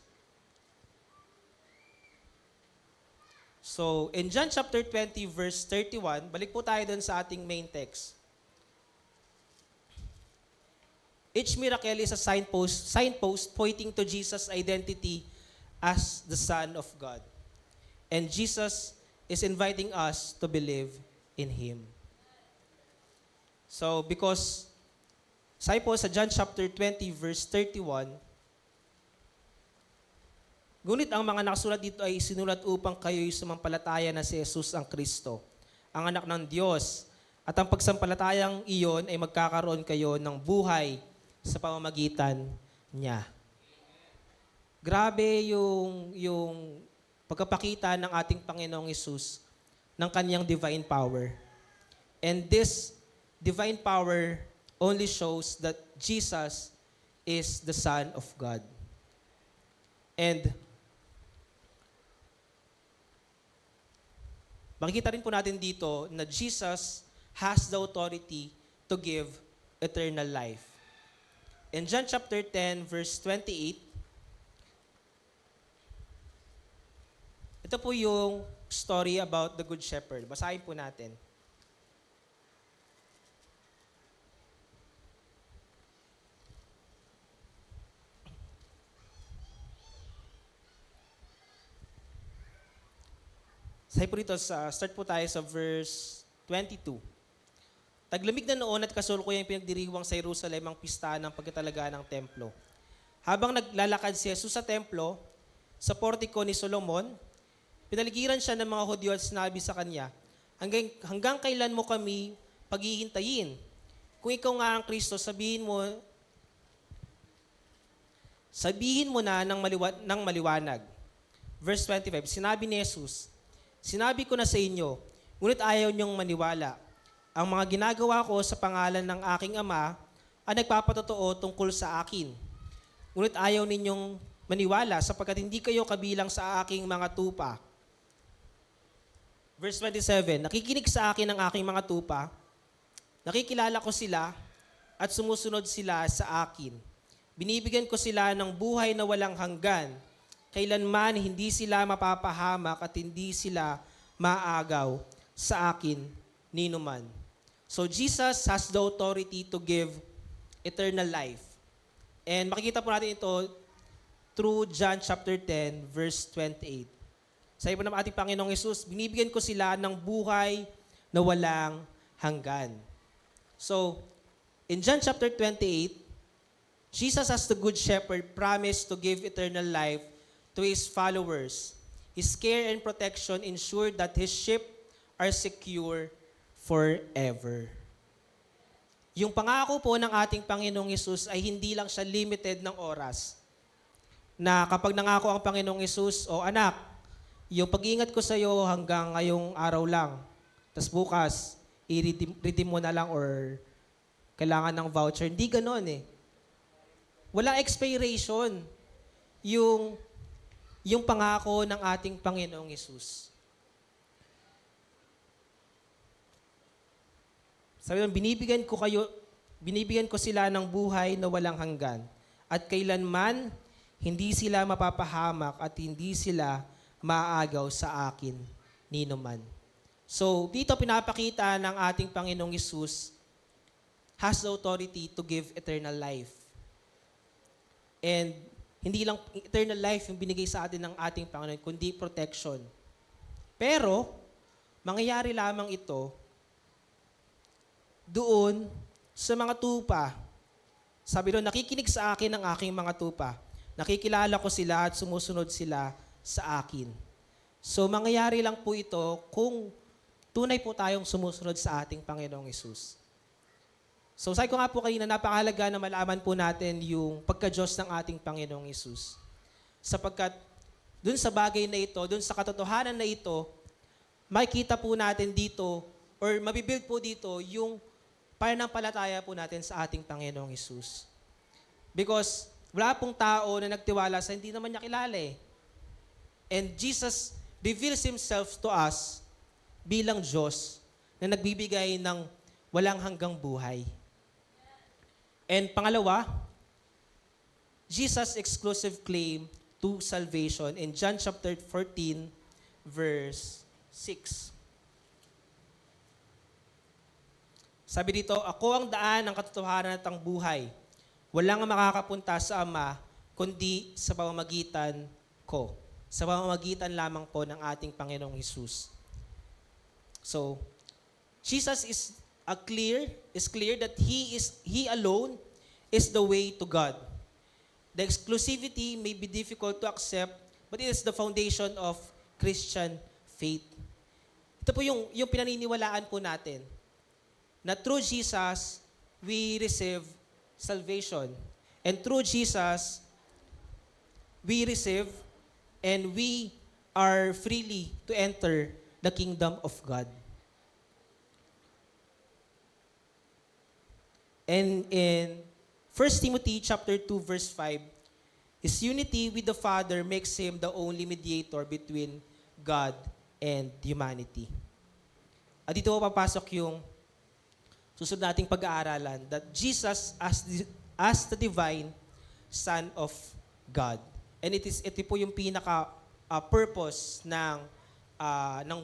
So, in John chapter 20, verse 31, balik po tayo dun sa ating main text. Each miracle is a signpost pointing to Jesus' identity as the Son of God. And Jesus is inviting us to believe in Him. So, because, sabi po sa John chapter 20, verse 31, ngunit ang mga nakasulat dito ay sinulat upang kayo'y sumampalataya na si Jesus ang Kristo, ang anak ng Diyos, at ang pagsampalatayang iyon ay magkakaroon kayo ng buhay sa pamamagitan niya. Grabe yung pagkapakita ng ating Panginoong Hesus ng kanyang divine power. And this divine power only shows that Jesus is the Son of God. And makikita rin po natin dito na Jesus has the authority to give eternal life. In John chapter 10, verse 28, ito po yung story about the Good Shepherd. Basahin po natin. Sabi po dito, start po tayo sa verse 22. Taglamig na noon at kasalukuyan pinagdiriwang sa Jerusalem ang pista ng pagkatalaga ng templo. Habang naglalakad si Jesus sa templo, sa portiko ni Solomon, pinaligiran siya ng mga Hudyo at sinabi sa kanya, hanggang kailan mo kami paghihintayin? Kung ikaw nga ang Kristo, sabihin Sabihin mo na ng maliwanag. Verse 25, sinabi ni Jesus, sinabi ko na sa inyo, ngunit ayaw niyong maniwala. Ang mga ginagawa ko sa pangalan ng aking Ama ay nagpapatotoo tungkol sa akin. Ngunit ayaw ninyong maniwala sapagkat hindi kayo kabilang sa aking mga tupa. Verse 27, nakikinig sa akin ang aking mga tupa, nakikilala ko sila at sumusunod sila sa akin. Binibigyan ko sila ng buhay na walang hanggan. Kailanman hindi sila mapapahamak at hindi sila maagaw sa akin ninuman. So Jesus has the authority to give eternal life. And makikita po natin ito through John chapter 10, verse 28. Sa iba ng ating Panginoong Hesus, binibigyan ko sila ng buhay na walang hanggan. So, in John chapter 28, Jesus as the Good Shepherd promised to give eternal life to His followers. His care and protection ensured that His sheep are secure forever. Yung pangako po ng ating Panginoong Hesus ay hindi lang siya limited ng oras. Na kapag nangako ang Panginoong Hesus, o anak, yung pag-iingat ko sa iyo hanggang ngayong araw lang. Tapos bukas, i-redeem mo na lang or kailangan ng voucher. Hindi ganon eh. Walang expiration yung pangako ng ating Panginoong Hesus. Sabi naman, binibigyan ko sila ng buhay na walang hanggan. At kailanman, hindi sila mapapahamak at hindi sila maaagaw sa akin ninuman. So, dito pinapakita ng ating Panginoong Hesus has the authority to give eternal life. And hindi lang eternal life yung binigay sa atin ng ating Panginoon, kundi protection. Pero, mangyayari lamang ito doon sa mga tupa. Sabi doon, nakikinig sa akin ang aking mga tupa. Nakikilala ko sila at sumusunod sila sa akin. So, mangyayari lang po ito kung tunay po tayong sumusunod sa ating Panginoong Hesus. So, sabi ko nga po kanina, napakahalaga na malaman po natin yung pagka-Diyos ng ating Panginoong Hesus. Sapagkat dun sa bagay na ito, dun sa katotohanan na ito, makikita po natin dito, or mabibuild po dito, yung pananampalataya po natin sa ating Panginoong Hesus. Because wala pong tao na nagtiwala sa hindi naman niya kilala eh. And Jesus reveals Himself to us bilang Diyos na nagbibigay ng walang hanggang buhay. And pangalawa, Jesus' exclusive claim to salvation in John chapter 14, verse 6. Sabi dito, ako ang daan ng katotohanan at ang buhay. Walang makakapunta sa Ama, kundi sa pamamagitan ko. Sa pamamagitan lamang po ng ating Panginoong Hesus. So, Jesus is clear that He alone is the way to God. The exclusivity may be difficult to accept, but it is the foundation of Christian faith. Ito po yung pinaniniwalaan po natin. Na through Jesus, we receive salvation. And through Jesus, we receive and we are freely to enter the kingdom of God. And in 1 Timothy chapter 2 verse 5, His unity with the Father makes Him the only mediator between God and humanity. At dito papasok yung susunod nating pag-aaralan, that Jesus as the divine Son of God. And ito po yung pinaka-purpose ng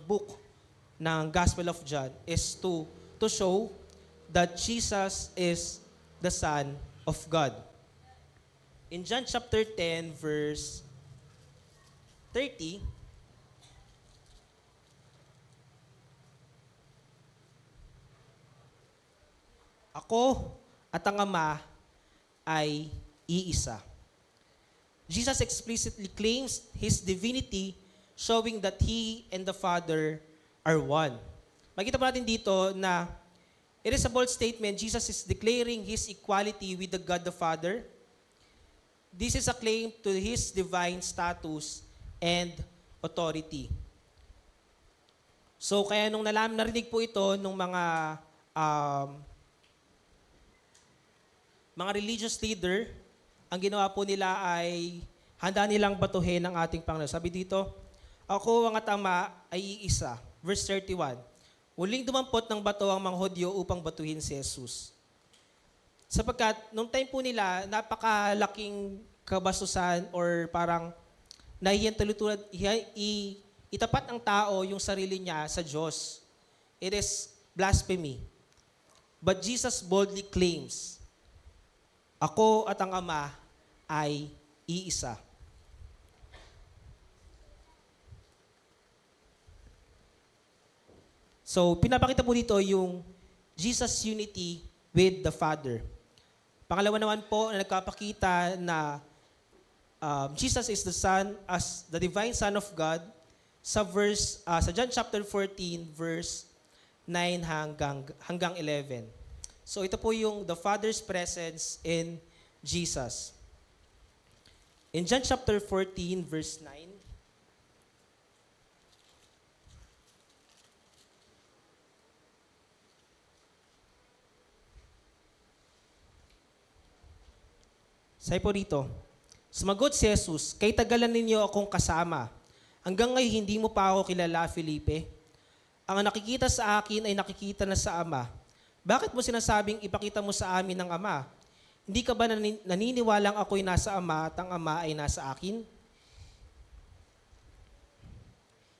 book ng Gospel of John is to show that Jesus is the Son of God. In John chapter 10, verse 30, ako at ang Ama ay iisa. Jesus explicitly claims His divinity, showing that He and the Father are one. Makita po natin dito na it is a bold statement. Jesus is declaring His equality with the God the Father. This is a claim to his divine status and authority. So kaya nung narinig po ito nung mga religious leader, ang ginawa po nila ay handa nilang batuhin ang ating Panginoon. Sabi dito, ako ang at Ama ay iisa. Verse 31, muling dumampot ng bato ang mga Hudyo upang batuhin si Jesus. Sapagkat nung time po nila, napakalaking kabastusan or parang nahihintulutulad, itapat ng tao yung sarili niya sa Diyos. It is blasphemy. But Jesus boldly claims, ako at ang Ama ay iisa. So, pinapakita po dito yung Jesus' unity with the Father. Pangalawa naman po na nagkapakita na Jesus is the Son, as the divine Son of God, sa John chapter 14, verse 9 hanggang 11. So, ito po yung the Father's presence in Jesus. In John chapter 14, verse 9, sabi po rito, sumagot si Jesus, kay tagalan ninyo akong kasama. Hanggang ngayon hindi mo pa ako kilala, Felipe. Ang nakikita sa akin ay nakikita na sa Ama. Bakit mo sinasabing ipakita mo sa amin ang Ama? Hindi ka ba naniniwalang ako'y nasa Ama at ang Ama ay nasa akin?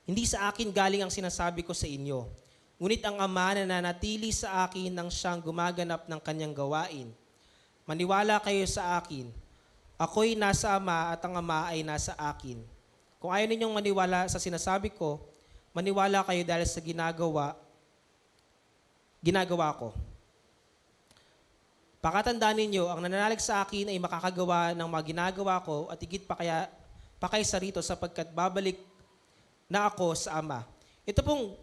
Hindi sa akin galing ang sinasabi ko sa inyo. Ngunit ang Ama na nanatili sa akin nang siyang gumaganap ng kanyang gawain. Maniwala kayo sa akin. Ako'y nasa Ama at ang Ama ay nasa akin. Kung ayaw ninyong maniwala sa sinasabi ko, maniwala kayo dahil sa ginagawa ko. Pakatandaan ninyo, ang nananalig sa akin ay makakagawa ng mga ginagawa ko at higit pa kaysa rito sapagkat babalik na ako sa Ama. Ito pong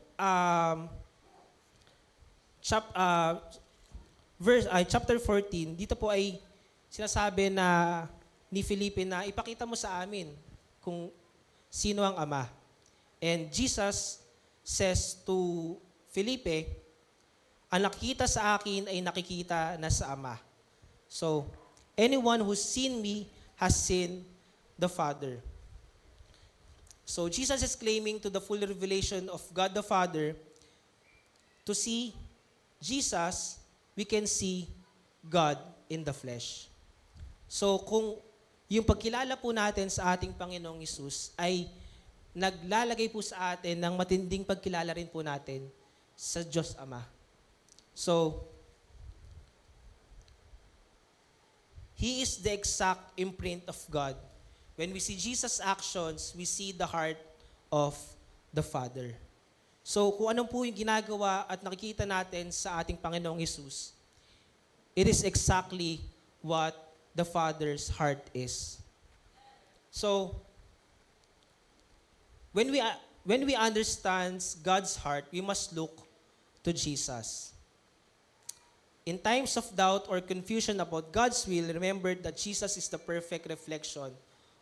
chapter 14, dito po ay sinasabi na ni Felipe na ipakita mo sa amin kung sino ang Ama. And Jesus says to Felipe, ang nakikita sa akin ay nakikita na sa Ama. So, anyone who's seen me has seen the Father. So, Jesus is claiming to the full revelation of God the Father. To see Jesus, we can see God in the flesh. So, kung yung pagkilala po natin sa ating Panginoong Hesus ay naglalagay po sa atin ng matinding pagkilala rin po natin sa Diyos Ama. So, He is the exact imprint of God. When we see Jesus' actions, we see the heart of the Father. So, kung ano po yung ginagawa at nakikita natin sa ating Panginoong Hesus, it is exactly what the Father's heart is. So, when we understand God's heart, we must look to Jesus. In times of doubt or confusion about God's will, remember that Jesus is the perfect reflection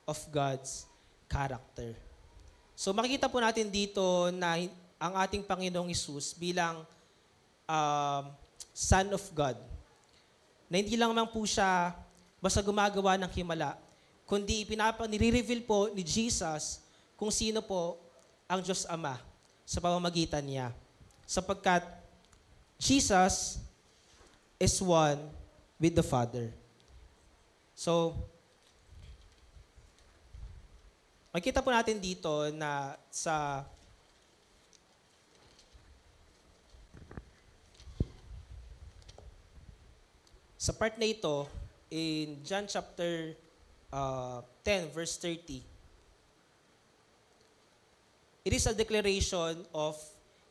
of God's character. So makikita po natin dito na ang ating Panginoong Hesus bilang Son of God, na hindi lang po siya basta gumagawa ng himala, kundi nire-reveal po ni Jesus kung sino po ang Diyos Ama sa pamamagitan niya. Sapagkat Jesus is one with the Father. So, makita po natin dito na sa part na ito, in John chapter 10, verse 30, it is a declaration of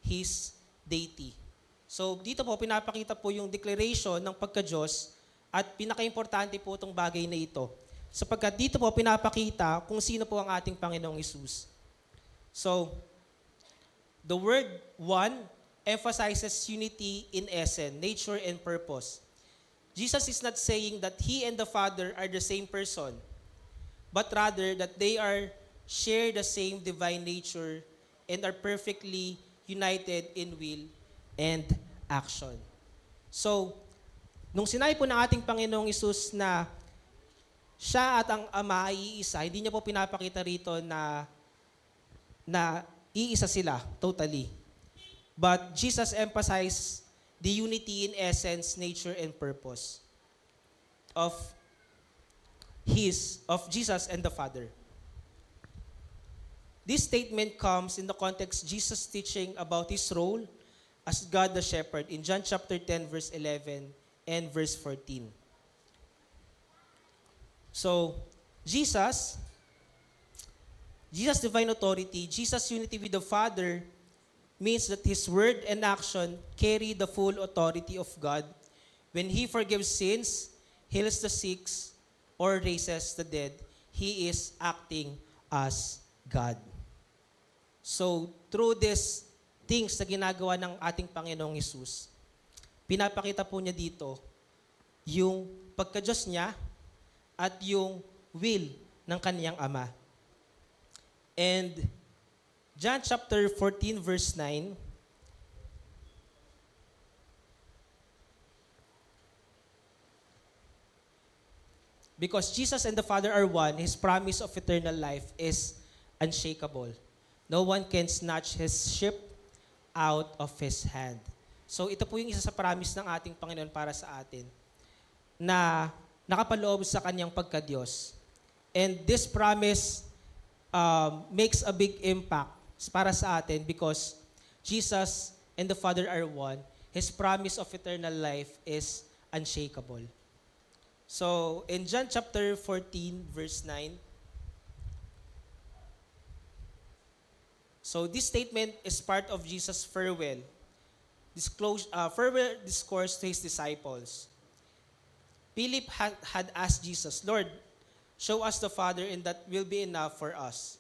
His deity. So dito po, pinapakita po yung declaration ng pagka-Diyos at pinaka-importante po itong bagay na ito. Sapagkat dito po, pinapakita kung sino po ang ating Panginoong Hesus. So, the word one emphasizes unity in essence, nature, and purpose. Jesus is not saying that He and the Father are the same person. but rather that they are share the same divine nature and are perfectly united in will and action. So, nung sinabi po ng ating Panginoong Isus na siya at ang Ama ay iisa, hindi niya po pinapakita rito na iisa sila totally. But Jesus emphasized the unity in essence, nature, and purpose of Jesus and the Father. This statement comes in the context Jesus teaching about his role as God the Shepherd in John chapter 10 verse 11 and verse 14. So, Jesus divine authority, Jesus unity with the Father means that his word and action carry the full authority of God. When he forgives sins, heals the sick, or raises the dead, he is acting as God. So, through these things na ginagawa ng ating Panginoong Hesus, pinapakita po niya dito yung pagka-Diyos niya at yung will ng kaniyang Ama. And John chapter 14 verse 9, because Jesus and the Father are one, his promise of eternal life is unshakable. No one can snatch his ship out of his hand. So ito po yung isa sa promise ng ating Panginoon para sa atin na nakapaloob sa kanyang pagka-Diyos. And this promise makes a big impact para sa atin because Jesus and the Father are one. His promise of eternal life is unshakable. So, in John chapter 14, verse 9, so this statement is part of Jesus' farewell discourse to his disciples. Philip had asked Jesus, Lord, show us the Father and that will be enough for us.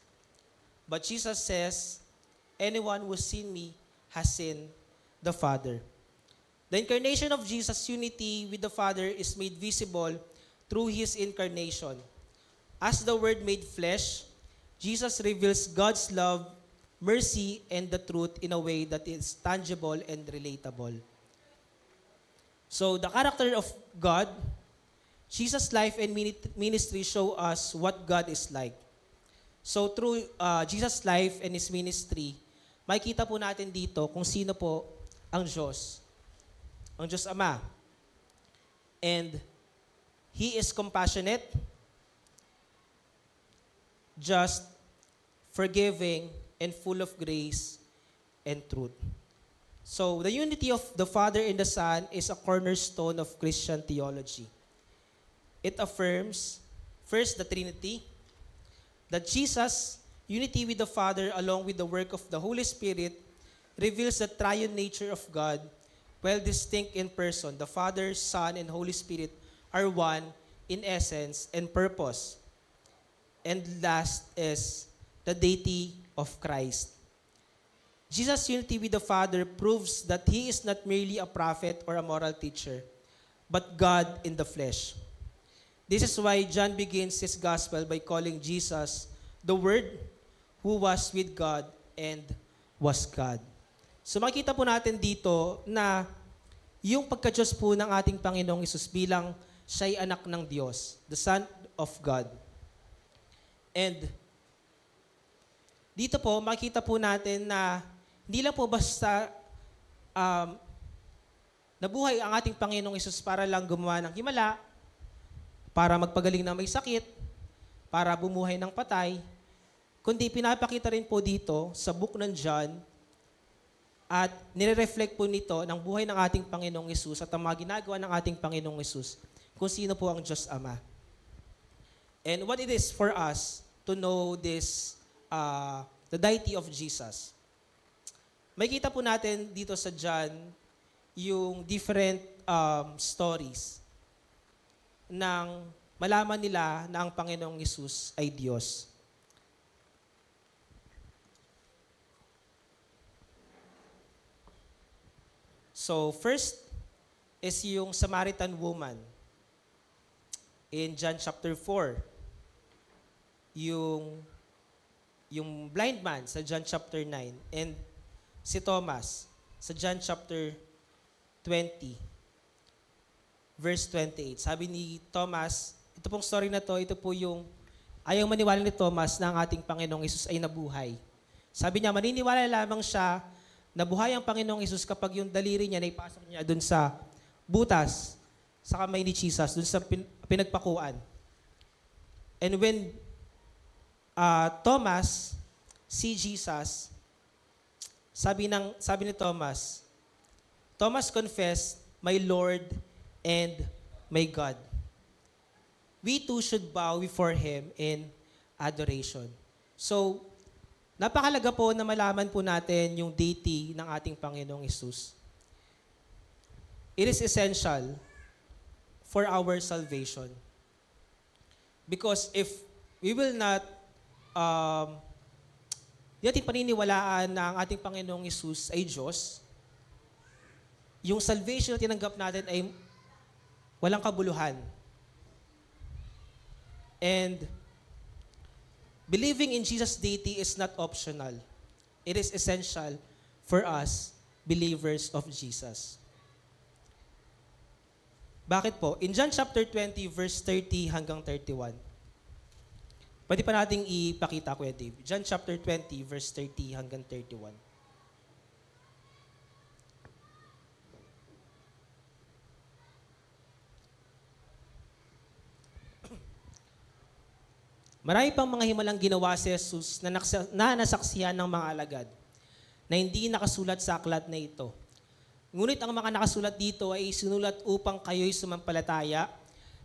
But Jesus says, anyone who has seen me has seen the Father. The incarnation of Jesus' unity with the Father is made visible through his incarnation. As the Word made flesh, Jesus reveals God's love, mercy, and the truth in a way that is tangible and relatable. So the character of God, Jesus' life and ministry show us what God is like. So through Jesus' life and his ministry, makikita po natin dito kung sino po ang Diyos. Ang Diyos Ama. And he is compassionate, just, forgiving, and full of grace and truth. So the unity of the Father and the Son is a cornerstone of Christian theology. It affirms, first, the Trinity, that Jesus' unity with the Father along with the work of the Holy Spirit reveals the triune nature of God, while distinct in person. The Father, Son, and Holy Spirit are one in essence and purpose. And last is the deity of Christ. Jesus' unity with the Father proves that he is not merely a prophet or a moral teacher, but God in the flesh. This is why John begins his gospel by calling Jesus the Word who was with God and was God. So makita po natin dito na yung pagka-Diyos po ng ating Panginoong Hesus bilang siya'y anak ng Diyos, the Son of God. And dito po, makita po natin na hindi lang po basta nabuhay ang ating Panginoong Hesus para lang gumawa ng himala, para magpagaling ng may sakit, para bumuhay ng patay, kundi pinapakita rin po dito sa book ng John at nire-reflect po nito ng buhay ng ating Panginoong Hesus at ang mga ginagawa ng ating Panginoong Hesus kung sino po ang Diyos Ama. And what it is for us to know this, the deity of Jesus. May kita po natin dito sa John yung different stories nang malaman nila na ang Panginoong Hesus ay Diyos. So first is yung Samaritan woman in John chapter 4. yung yung blind man sa John chapter 9 and si Thomas sa John chapter 20 verse 28. Sabi ni Thomas, ito pong story na to, ito po yung ayaw maniwala ni Thomas na ang ating Panginoong Hesus ay nabuhay. Sabi niya, maniniwala lamang siya na buhay ang Panginoong Hesus kapag yung daliri niya na ipasok niya dun sa butas sa kamay ni Jesus, dun sa pinagpakuan. And when Thomas see Jesus, sabi ni Thomas, Thomas confessed, "My Lord and my God." We too should bow before Him in adoration. So, napakalaga po na malaman po natin yung deity ng ating Panginoong Hesus. It is essential for our salvation. Because if we will not di natin paniniwalaan na ang ating Panginoong Hesus ay Diyos, yung salvation na tinanggap natin ay walang kabuluhan. And believing in Jesus' deity is not optional. It is essential for us, believers of Jesus. Bakit po? In John chapter 20, verse 30 hanggang 31. Pwede pa nating ipakita, Kuya Dave. John chapter 20, verse 30 hanggang 31. Marami pang mga himalang ginawa si Jesus na nasaksihan ng mga alagad na hindi nakasulat sa aklat na ito. Ngunit ang mga nakasulat dito ay sinulat upang kayo'y sumampalataya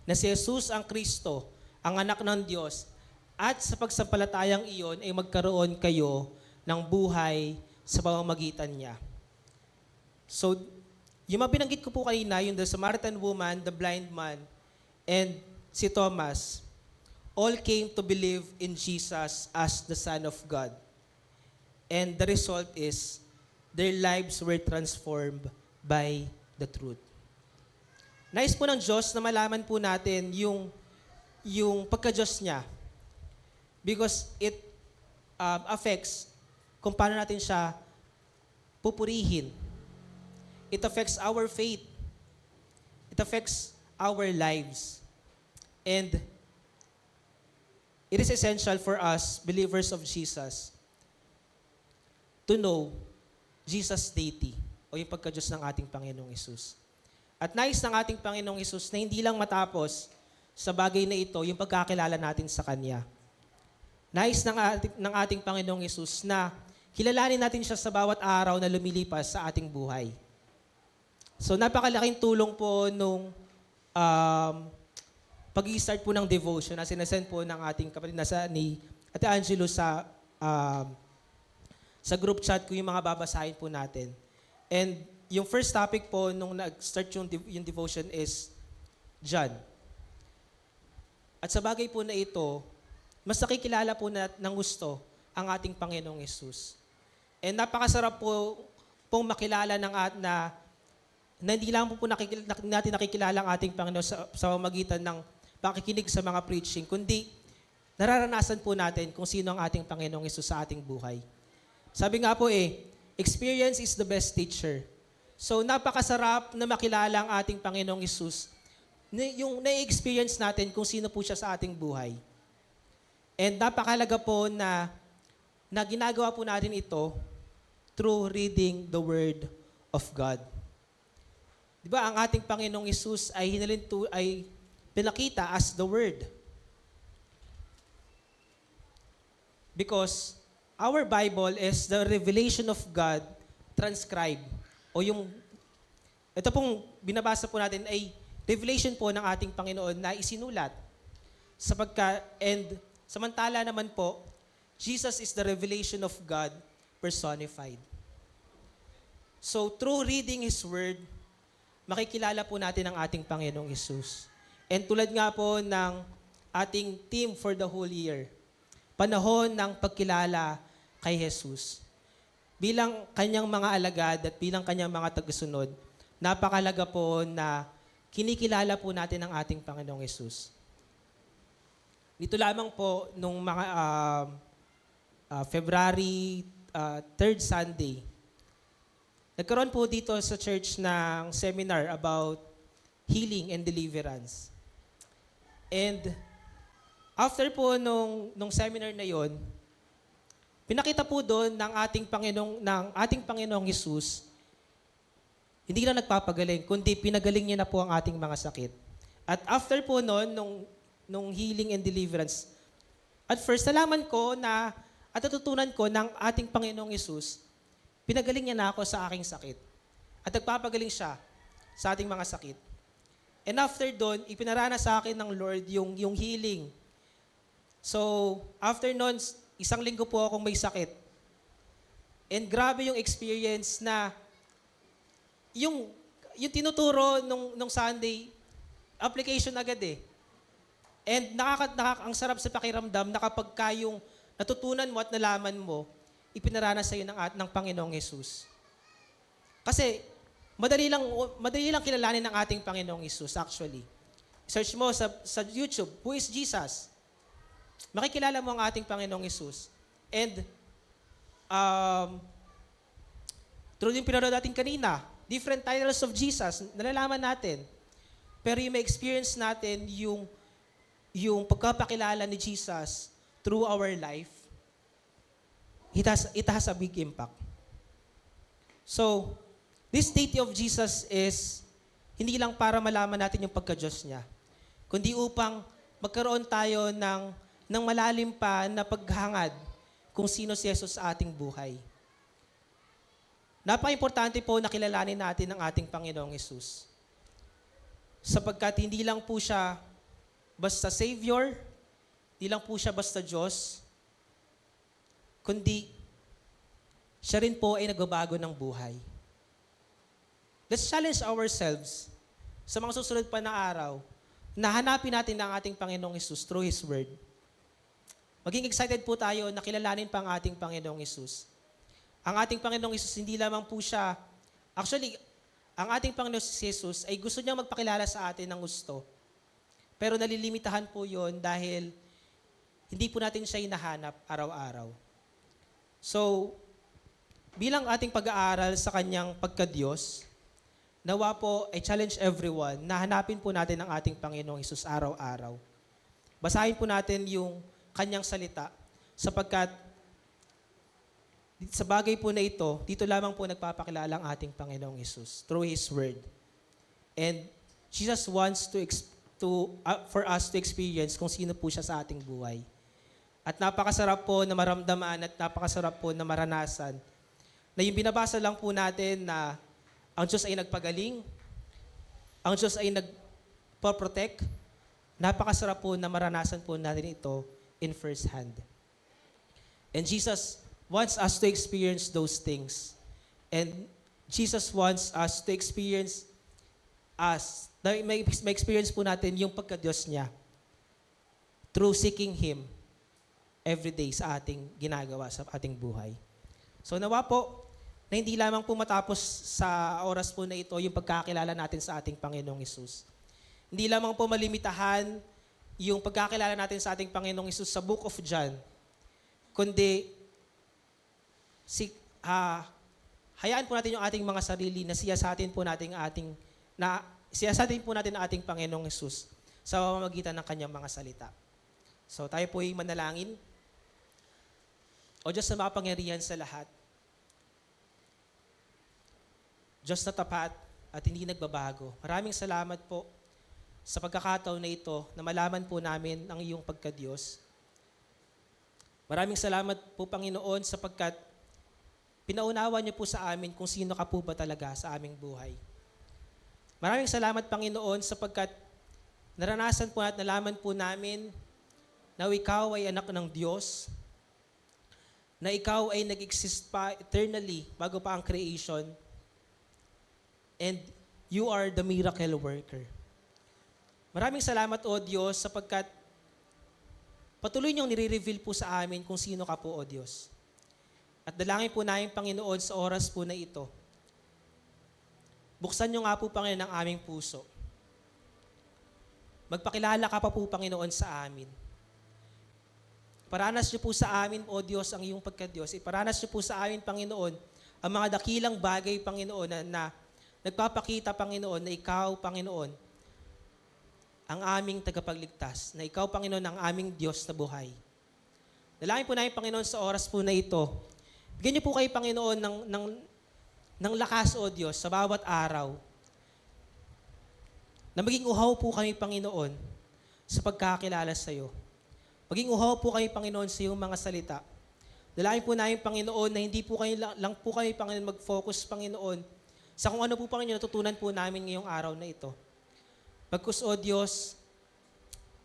na si Jesus ang Kristo, ang anak ng Diyos, at sa pagsampalatayang iyon ay magkaroon kayo ng buhay sa pamamagitan niya. So, yung mga binanggit ko po kanina, yung the Samaritan woman, the blind man, and si Thomas, all came to believe in Jesus as the Son of God. And the result is, their lives were transformed by the truth. Nais po ng Diyos na malaman po natin yung pagka-Diyos niya. Because it affects kung paano natin siya pupurihin. It affects our faith. It affects our lives. And it is essential for us, believers of Jesus, to know Jesus' deity o yung pagka-Diyos ng ating Panginoong Hesus. At nais ng ating Panginoong Hesus na hindi lang matapos sa bagay na ito yung pagkakilala natin sa Kanya. Nais ng ating Panginoong Hesus na kilalanin natin siya sa bawat araw na lumilipas sa ating buhay. So napakalaking tulong po nung pag-i-start po ng devotion na sinasend po ng ating kapatid ni Ate Angelo sa group chat ko yung mga babasahin po natin. And yung first topic po nung nag-start yung devotion is John. At sa bagay po na ito, mas nakikilala po ng gusto ang ating Panginoong Hesus. And napakasarap po pong makilala na hindi lang po natin nakikilala ang ating Panginoon sa pamamagitan ng pakikinig sa mga preaching, kundi nararanasan po natin kung sino ang ating Panginoong Hesus sa ating buhay. Sabi nga po experience is the best teacher. So napakasarap na makilala ang ating Panginoong Hesus, yung na-experience natin kung sino po siya sa ating buhay. And napakalaga po na ginagawa po natin ito through reading the Word of God. Di ba, ang ating Panginoong Hesus ay pinakita as the Word. Because our Bible is the revelation of God transcribed. Ito pong binabasa po natin ay revelation po ng ating Panginoon na isinulat. Samantala naman po, Jesus is the revelation of God personified. So through reading His Word, makikilala po natin ang ating Panginoong Hesus. And tulad nga po ng ating theme for the whole year, panahon ng pagkilala kay Jesus. Bilang kanyang mga alagad at bilang kanyang mga tagasunod, napakalaga po na kinikilala po natin ang ating Panginoong Hesus. Dito lamang po nung mga February 3rd Sunday, nagkaroon po dito sa church ng seminar about healing and deliverance. And after po nung seminar na yon, pinakita po doon ng ating Panginoong Hesus, hindi lang nagpapagaling, kundi pinagaling niya na po ang ating mga sakit. At after po noon, nung healing and deliverance, at first, nalaman ko na, at natutunan ko ng ating Panginoong Hesus, pinagaling niya na ako sa aking sakit. At nagpapagaling siya sa ating mga sakit. And after doon, ipinarana sa akin ng Lord yung healing. So, after noon, 1 linggo po akong may sakit. And grabe yung experience na yung tinuturo nung Sunday, application agad eh. And ang sarap sa pakiramdam na kapag yung natutunan mo at nalaman mo, ipinarana sa iyo ng Panginoong Hesus. Kasi madali lang kilalanin ng ating Panginoong Hesus actually. Search mo sa YouTube, who is Jesus? Makikilala mo ang ating Panginoong Hesus. And through yung pinanood natin kanina, different titles of Jesus, nalalaman natin. Pero yung ma-experience natin yung pagkapakilala ni Jesus through our life, it has a big impact. So, this deity of Jesus is hindi lang para malaman natin yung pagka-Diyos niya, kundi upang magkaroon tayo ng malalim pa na paghangad kung sino si Jesus sa ating buhay. Napaka-importante po na kilalanin natin ang ating Panginoong Hesus. Sapagkat hindi lang po siya basta Savior, hindi lang po siya basta Diyos, kundi siya rin po ay nagbabago ng buhay. Let's challenge ourselves sa mga susunod pa na araw na hanapin natin ang ating Panginoong Hesus through His Word. Maging excited po tayo na kilalanin pa ang ating Panginoong Hesus. Ang ating Panginoong Hesus, hindi lamang po siya, actually, ang ating Panginoong Hesus ay gusto niya magpakilala sa atin ng gusto. Pero nalilimitahan po yon dahil hindi po natin siya hinahanap araw-araw. So, bilang ating pag-aaral sa kanyang pagka-Diyos, nawa po ay challenge everyone na hanapin po natin ang ating Panginoong Hesus araw-araw. Basahin po natin yung kanyang salita sapagkat sa bagay po na ito, dito lamang po nagpapakilala ang ating Panginoong Hesus through His Word. And Jesus wants for us to experience kung sino po siya sa ating buhay. At napakasarap po na maramdaman at napakasarap po na maranasan na yung binabasa lang po natin na ang Diyos ay nagpagaling, ang Diyos ay nagpo-protect, napakasarap po na maranasan po natin ito in first hand. And Jesus wants us to experience those things. And Jesus wants us to experience may experience po natin yung pagka-Diyos niya through seeking Him every day sa ating ginagawa sa ating buhay. So nawa po na hindi lamang po matapos sa oras po na ito yung pagkakilala natin sa ating Panginoong Hesus. Hindi lamang po malimitahan yung pagkakilala natin sa ating Panginoong Hesus sa Book of John, kundi hayaan po natin yung ating mga sarili na siyasatin po natin ang ating Panginoong Hesus sa pamamagitan ng kanyang mga salita. So tayo po ay manalangin. O Diyos na makapangyarihan sa lahat, Diyos na tapat at hindi nagbabago, maraming salamat po sa pagkakataon na ito na malaman po namin ang iyong pagka-Diyos. Maraming salamat po, Panginoon, sapagkat pinaunawa niyo po sa amin kung sino ka po ba talaga sa aming buhay. Maraming salamat, Panginoon, sapagkat naranasan po at nalaman po namin na ikaw ay anak ng Diyos, na ikaw ay nag-exist pa eternally bago pa ang creation, and you are the miracle worker. Maraming salamat, O Diyos, sapagkat patuloy niyong nire-reveal po sa amin kung sino ka po, O Diyos. At dalangin po namin, Panginoon, sa oras po na ito. Buksan niyo nga po, Panginoon, ang aming puso. Magpakilala ka pa po, Panginoon, sa amin. Iparanas niyo po sa amin, O Diyos, ang iyong pagka-Diyos. Iparanas niyo po sa amin, Panginoon, ang mga dakilang bagay, Panginoon, na nagpapakita, Panginoon, na ikaw, Panginoon, ang aming tagapagligtas, na ikaw, Panginoon, ang aming Diyos na buhay. Dalangin po namin, Panginoon, sa oras po na ito. Bigyan niyo po kayo, Panginoon, ng lakas, O Diyos, sa bawat araw. Na maging uhaw po kami, Panginoon, sa pagkakilala sa iyo. Maging uhaw po kami, Panginoon, sa iyong mga salita. Dalangin po namin, Panginoon, na hindi po kayo lang po kami, Panginoon, mag-focus, Panginoon, sa kung ano po, Panginoon, natutunan po namin ngayong araw na ito. Pagkus, O Diyos,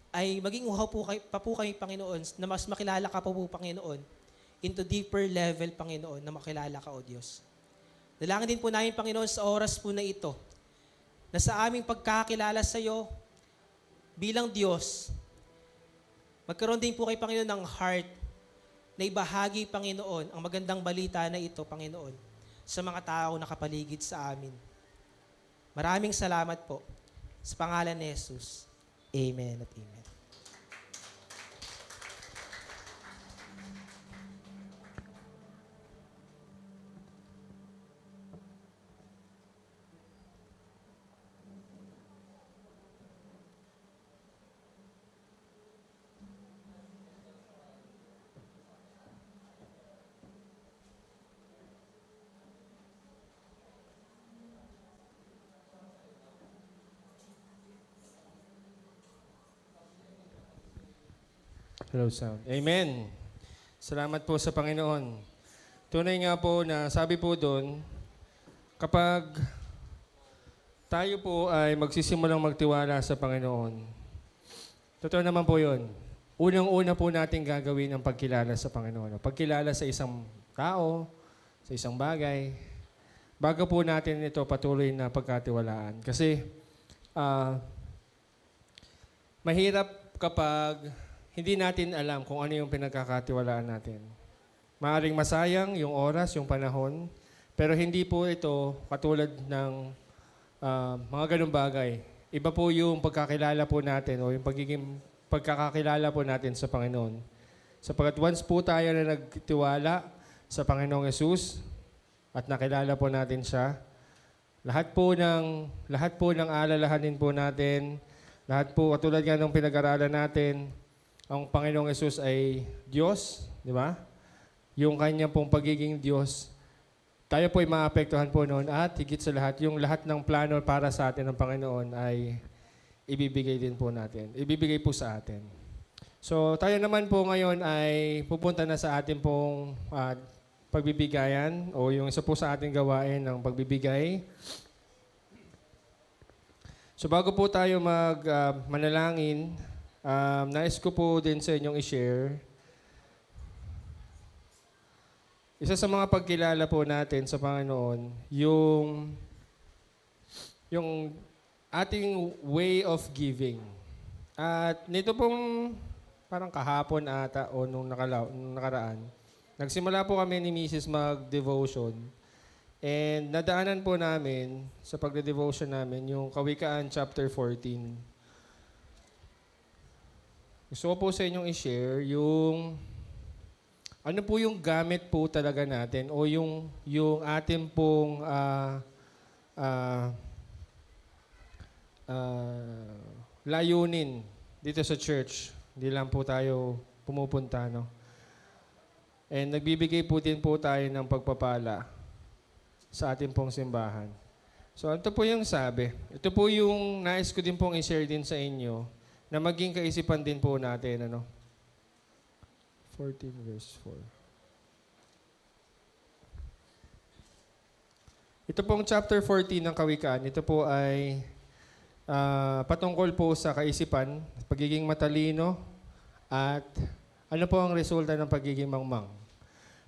ay maging uhaw po kami, Panginoon, na mas makilala ka po, Panginoon, into deeper level, Panginoon, na makilala ka, O Diyos. Dalangin din po namin, Panginoon, sa oras po na ito, na sa aming pagkakilala sa iyo bilang Diyos, magkaroon din po kay Panginoon ng heart na ibahagi, Panginoon, ang magandang balita na ito, Panginoon, sa mga tao na kapaligid sa amin. Maraming salamat po. Sa pangalan ni Jesus. Amen at amen. Hello, sound. Amen. Salamat po sa Panginoon. Tunay nga po na sabi po doon, kapag tayo po ay magsisimulang magtiwala sa Panginoon, totoo naman po yun. Unang-una po natin gagawin ang pagkilala sa Panginoon. Pagkilala sa isang tao, sa isang bagay, bago po natin ito patuloy na pagkatiwalaan. Kasi mahirap kapag hindi natin alam kung ano yung pinagkakatiwalaan natin. Maaaring masayang yung oras, yung panahon, pero hindi po ito katulad ng mga ganung bagay. Iba po yung pagkakilala po natin o yung pagkakakilala po natin sa Panginoon. Sapagkat once po tayo na nagtiwala sa Panginoong Yesus at nakilala po natin siya, lahat po ng alalahanin po natin, lahat po katulad nga ng pinag-aralan natin, ang Panginoong Yesus ay Diyos, di ba? Yung kanya pong pagiging Diyos, tayo po ay maapektuhan po noon at higit sa lahat, yung lahat ng plano para sa atin ng Panginoon ay ibibigay din po natin. Ibibigay po sa atin. So tayo naman po ngayon ay pupunta na sa ating pong pagbibigayan o yung isa po sa ating gawain ng pagbibigay. So bago po tayo manalangin, nais ko po din sa inyong i-share. Isa sa mga pagkilala po natin sa Panginoon, yung ating way of giving. At nito pong parang kahapon ata o nung nakaraan, nagsimula po kami ni Mrs. mag-devotion. And nadaanan po namin sa pagde-devotion namin yung Kawikaan chapter 14. Gusto ko po sa inyong i-share yung ano po yung gamit po talaga natin o yung ating pong layunin dito sa church. Hindi lang po tayo pumupunta, no? And nagbibigay po din po tayo ng pagpapala sa ating pong simbahan. So ito po yung sabi. Ito po yung nais ko din pong i-share din sa inyo na maging kaisipan din po natin, ano? 14 verse 4. Ito pong chapter 14 ng Kawikaan, ito po ay patungkol po sa kaisipan, pagiging matalino, at ano po ang resulta ng pagiging mangmang.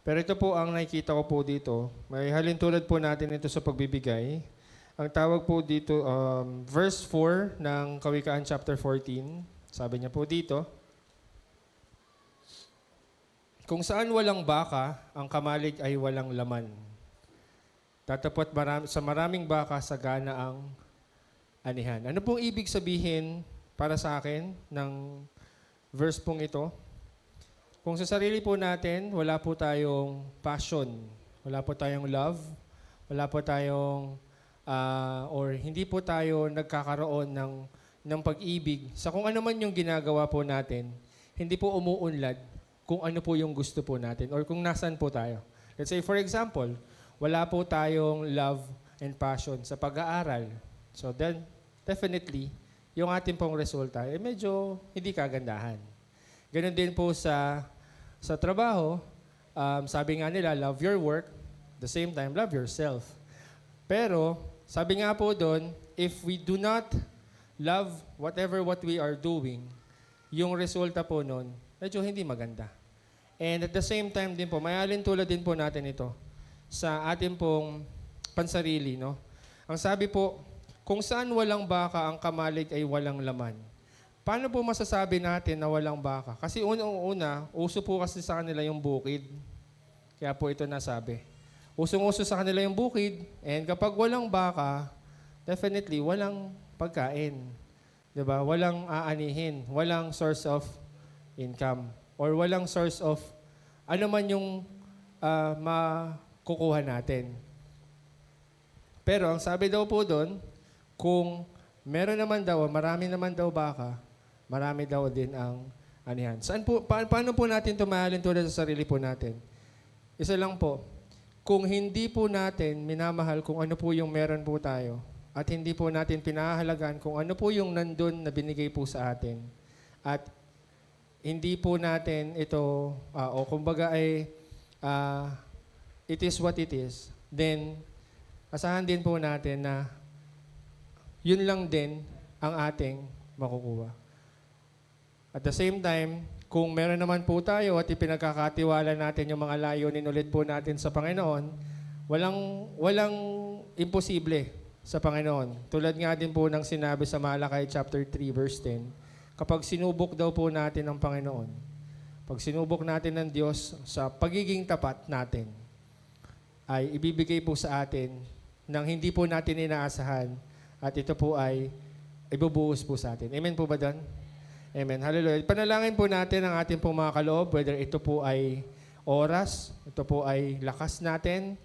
Pero ito po ang nakikita ko po dito. May halintulad po natin ito sa pagbibigay. Ang tawag po dito, verse 4 ng Kawikaan chapter 14, sabi niya po dito, kung saan walang baka, ang kamalig ay walang laman. Tatapot sa maraming baka, sagana ang anihan. Ano pong ibig sabihin para sa akin ng verse pong ito? kung sa sarili po natin, wala po tayong passion, wala po tayong love, wala po tayong, or hindi po tayo nagkakaroon ng pag-ibig sa kung ano man yung ginagawa po natin, hindi po umuunlad kung ano po yung gusto po natin or kung nasaan po tayo. Let's say, for example, wala po tayong love and passion sa pag-aaral. So then, definitely, yung ating pong resulta, medyo hindi kagandahan. Ganon din po sa trabaho, sabi nga nila, love your work, the same time, love yourself. Pero, sabi nga po doon, if we do not love what we are doing, yung resulta po noon, medyo hindi maganda. And at the same time din po, mayalin tulad din po natin ito sa ating pong pansarili, no? Ang sabi po, kung saan walang baka, ang kamalig ay walang laman. Paano po masasabi natin na walang baka? Kasi unang-una, uso po kasi sa kanila yung bukid. Kaya po ito nasabi. Usong-uso sa kanila yung bukid, and kapag walang baka, definitely walang pagkain. Diba? Walang aanihin, walang source of income, or walang source of ano man yung makukuha natin. Pero ang sabi daw po doon, kung meron naman daw, marami naman daw baka, marami daw din ang anihan. Saan po, paano po natin tumahalin tulad sa sarili po natin? Isa lang po, kung hindi po natin minamahal kung ano po yung meron po tayo, at hindi po natin pinahalagaan kung ano po yung nandun na binigay po sa atin, at hindi po natin ito, o kumbaga ay, it is what it is, then, asahan din po natin na yun lang din ang ating makukuha. At the same time, kung meron naman po tayo at ipinagkakatiwala natin yung mga layunin ulit po natin sa Panginoon, walang imposible sa Panginoon. Tulad nga din po ng sinabi sa Malakay chapter 3 verse 10, kapag sinubok daw po natin ng Panginoon, pag sinubok natin ng Diyos sa pagiging tapat natin, ay ibibigay po sa atin ng hindi po natin inaasahan, at ito po ay ibubuhos po sa atin. Amen po ba doon? Amen. Hallelujah. Panalangin po natin ang ating pong mga kaloob, whether ito po ay oras, ito po ay lakas natin,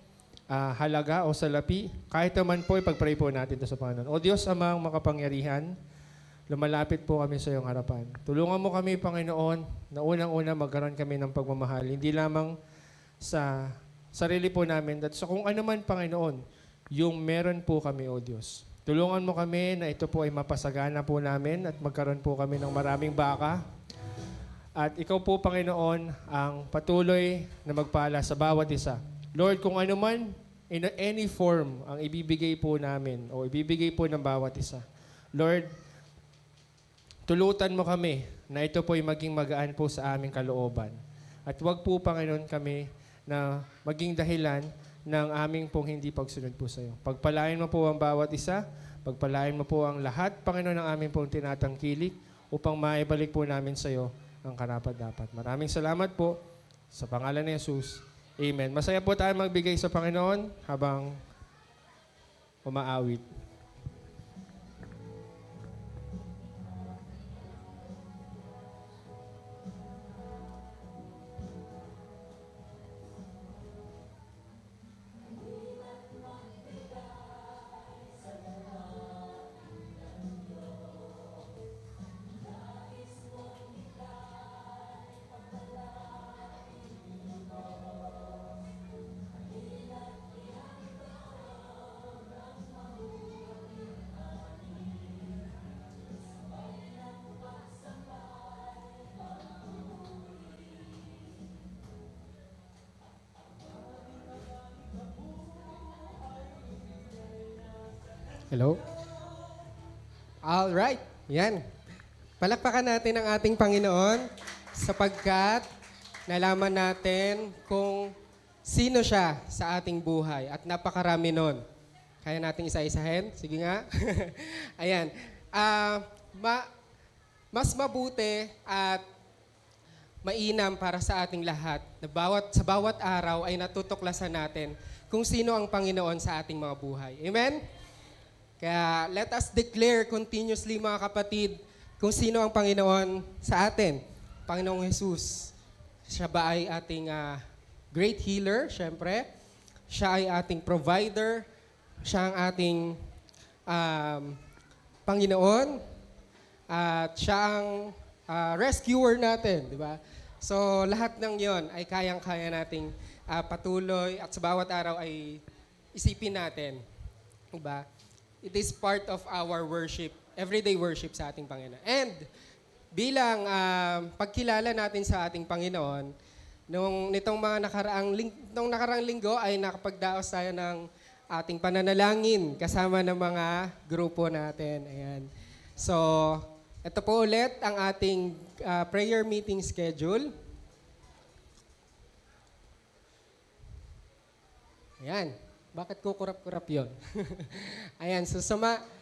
halaga o salapi. Kahit naman po, ipag-pray po natin ito sa Panginoon. O Diyos, amang makapangyarihan, lumalapit po kami sa iyong harapan. Tulungan mo kami, Panginoon, na unang-una magkaroon kami ng pagmamahal. Hindi lamang sa sarili po namin, at sa kung ano man, Panginoon, yung meron po kami, O Diyos. Tulungan mo kami na ito po ay mapasagana po namin at magkaroon po kami ng maraming baka. At ikaw po, Panginoon, ang patuloy na magpala sa bawat isa. Lord, kung ano man, in any form, ang ibibigay po namin o ibibigay po ng bawat isa. Lord, tulutan mo kami na ito po ay maging magaan po sa aming kalooban. At huwag po, Panginoon, kami na maging dahilan ng aming pong hindi pagsunod po sa iyo. Pagpalain mo po ang bawat isa, pagpalain mo po ang lahat, Panginoon, ng aming pong tinatangkilik upang maibalik po namin sa iyo ang karapat-dapat. Maraming salamat po sa pangalan ni Jesus. Amen. Masaya po tayo magbigay sa Panginoon habang umaawit. Hello? All right. Yan. Palakpakan natin ang ating Panginoon sapagkat nalaman natin kung sino siya sa ating buhay at napakarami nun. Kaya nating isa-isahin? Sige nga. Ayan. Mas mabuti at mainam para sa ating lahat na sa bawat araw ay natutuklasan natin kung sino ang Panginoon sa ating mga buhay. Amen? Kaya let us declare continuously, mga kapatid, kung sino ang Panginoon sa atin. Panginoong Jesus. Siya ba ay ating great healer, syempre. Siya ay ating provider. Siya ang ating Panginoon. At siya ang rescuer natin, di ba? So lahat ng yon ay kayang-kaya nating patuloy at sa bawat araw ay isipin natin. Di ba? It is part of our worship, everyday worship sa ating Panginoon. And bilang pagkilala natin sa ating Panginoon, nung nakaraang linggo ay nakapagdaos tayo ng ating pananalangin kasama ng mga grupo natin. Ayan. So, ito po ulit ang ating prayer meeting schedule. Ayan. Bakit kukurap-kurap yun? Ayan. So,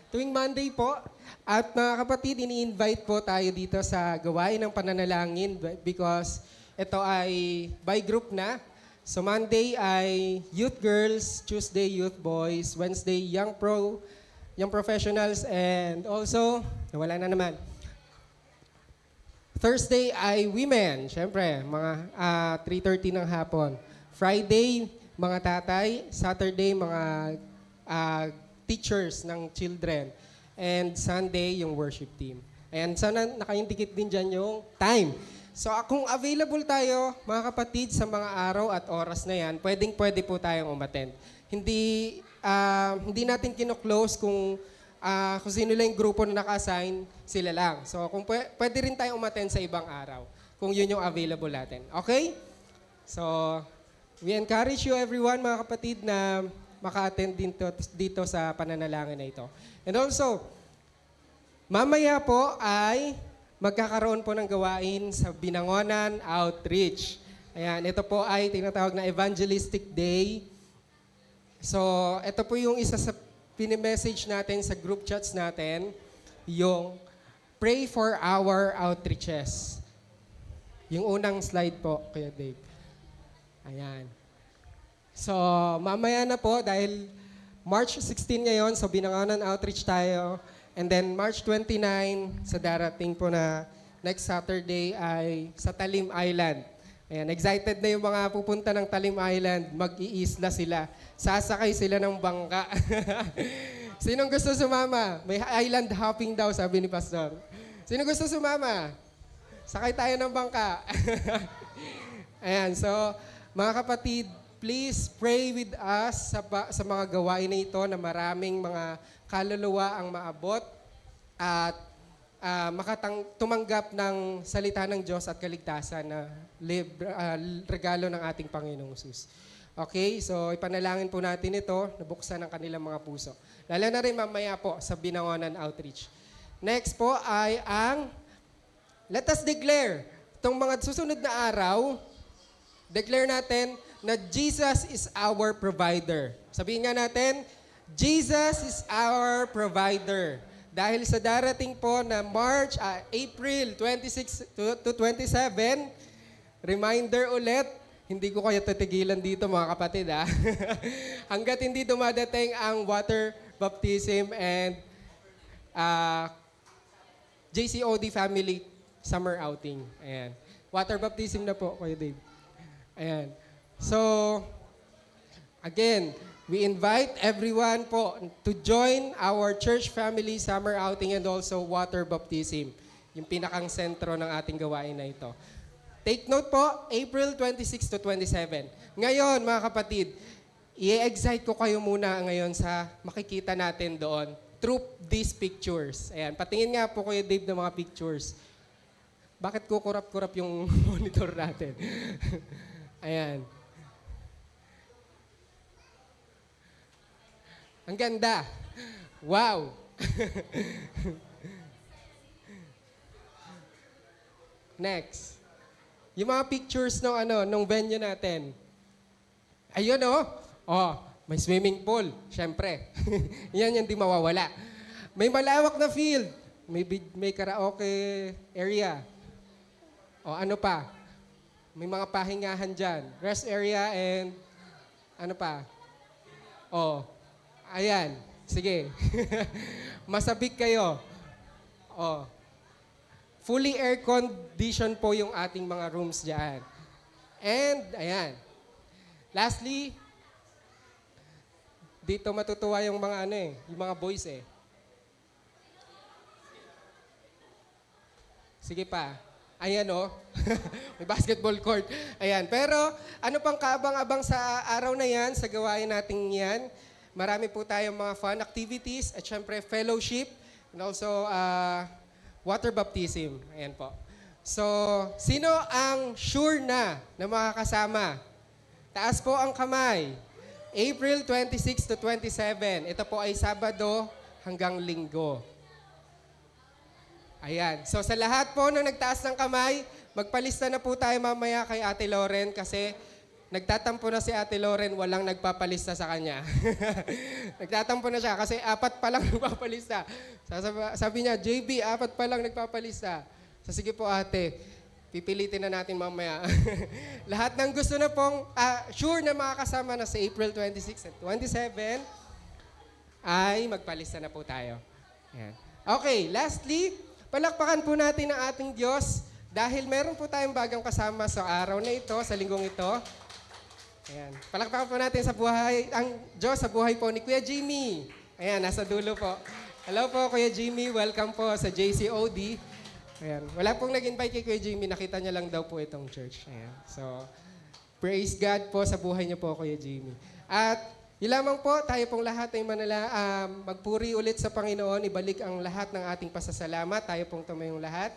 tuwing Monday po, at mga kapatid, ini-invite po tayo dito sa gawain ng pananalangin because ito ay by group na. So, Monday ay Youth Girls, Tuesday Youth Boys, Wednesday Young Professionals, and also, nawala na naman. Thursday ay women, syempre, mga 3:30 ng hapon. Friday, mga tatay. Saturday, mga teachers ng children. And Sunday, yung worship team. Ayan, sana nakaindikit din dyan yung time. So kung available tayo, mga kapatid, sa mga araw at oras na yan, pwede po tayong umattend. Hindi natin kino-close kung sino lang yung grupo na naka-assign, sila lang. So kung pwede rin tayong umattend sa ibang araw, kung yun yung available natin. Okay? So, we encourage you everyone, mga kapatid, na maka-attend dito sa pananalangin na ito. And also, mamaya po ay magkakaroon po ng gawain sa Binangonan Outreach. Ayan, ito po ay tinatawag na Evangelistic Day. So, ito po yung isa sa pinimessage natin sa group chats natin, yung Pray for Our Outreaches. Yung unang slide po, Kuya Dave. Ayan. So, mamaya na po dahil March 16 ngayon, so Binangonan Outreach tayo. And then March 29, sa darating po na next Saturday ay sa Talim Island. Ayan, excited na yung mga pupunta ng Talim Island, mag-iisla sila. Sasakay sila ng bangka. Sinong gusto sumama? May island hopping daw, sabi ni Pastor. Sino gusto sumama? Sakay tayo ng bangka. Ayan, so mga kapatid, please pray with us sa mga gawain na ito na maraming mga kaluluwa ang maabot at tumanggap ng salita ng Diyos at kaligtasan na regalo ng ating Panginoong Hesus. Okay, so ipanalangin po natin ito, nabuksan ang kanilang mga puso. Lalo na rin mamaya po sa Binangonan Outreach. Next po ay let us declare, itong mga susunod na araw, declare natin na Jesus is our provider. Sabihin nga natin, Jesus is our provider. Dahil sa darating po na April 26 to 27, reminder ulit, hindi ko kayo titigilan dito mga kapatid ha. Hanggat hindi dumadating ang water baptism and JCOD family summer outing. Ayan. Water baptism na po, Kuya Dave. Ayan. So, again, we invite everyone po to join our church family summer outing and also water baptism, yung pinakang sentro ng ating gawain na ito. Take note po, April 26 to 27. Ngayon, mga kapatid, i-excite ko kayo muna ngayon sa makikita natin doon through these pictures. Ayan, patingin nga po Kuya Dave ng mga pictures. Bakit kukurap-kurap yung monitor natin? Ayan. Ang ganda. Wow. Next. Yung mga pictures nung venue natin. Ayun may swimming pool, syempre. Yan yung di mawawala. May malawak na field. May karaoke area. Ano pa? May mga pahingahan dyan. Rest area and ano pa? Ayan. Sige. Masabik kayo. Fully air condition po yung ating mga rooms dyan. And, ayan. Lastly, dito matutuwa yung mga yung mga boys eh. Sige pa. Ayan oh. May basketball court. Ayan. Pero ano pang kaabang-abang sa araw na yan, sa gawain natin yan. Marami po tayong mga fun activities at syempre fellowship and also water baptism. Ayan po. So, sino ang sure na makakasama? Taas po ang kamay. April 26 to 27. Ito po ay Sabado hanggang Linggo. Ayan. So sa lahat po na nagtaas ng kamay, magpalista na po tayo mamaya kay Ate Loren kasi nagtatampo na si Ate Loren, walang nagpapalista sa kanya. Nagtatampo na siya kasi 4 pa lang nagpapalista. Sabi niya, JB, 4 pa lang nagpapalista. So sige po ate, pipilitin na natin mamaya. Lahat ng gusto na pong sure na makakasama na sa April 26 at 27 ay magpalista na po tayo. Ayan. Okay, lastly, palakpakan po natin ang ating Diyos dahil meron po tayong bagang kasama sa araw na ito, sa linggong ito. Ayan. Palakpakan po natin ang Diyos sa buhay po ni Kuya Jimmy. Ayan, nasa dulo po. Hello po, Kuya Jimmy. Welcome po sa JCOD. Ayan. Wala pong nag-invite kay Kuya Jimmy. Nakita niya lang daw po itong church. Ayan. So, praise God po sa buhay niyo po, Kuya Jimmy. At yun lamang po, tayo pong lahat ay magpuri ulit sa Panginoon. Ibalik ang lahat ng ating pasasalamat. Tayo pong tumayong lahat.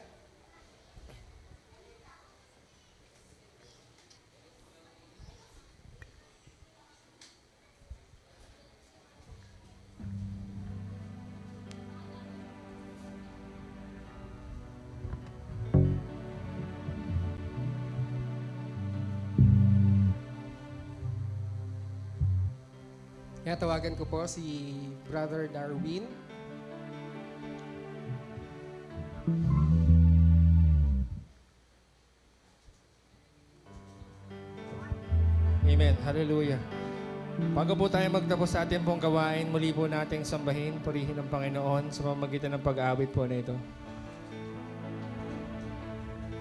Kaya tawagan ko po si Brother Darwin. Amen. Hallelujah. Bago po tayo magtapos sa ating pong gawain, muli po nating sambahin, purihin ang Panginoon sa pamamagitan ng pag-aawit po na ito.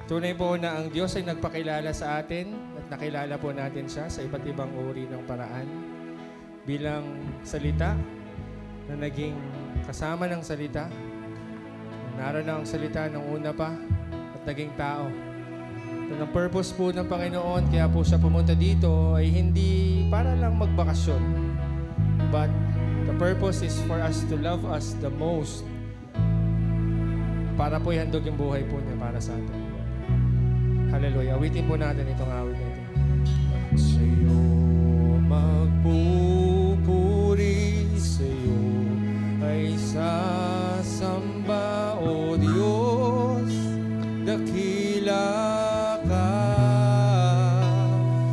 Tunay po na ang Diyos ay nagpakilala sa atin at nakilala po natin siya sa iba't ibang uri ng paraan. Bilang salita na naging kasama ng salita, naroon na ang salita ng una pa at naging tao. Ito ang purpose po ng Panginoon, kaya po siya pumunta dito ay hindi para lang magbakasyon. But the purpose is for us to love us the most. Para po ihandog yung buhay po niya para sa atin. Hallelujah. Awitin po natin itong awit na ito. Sa'yo magpupuri, sa'yo ay sasamba, O Diyos, dakila ka.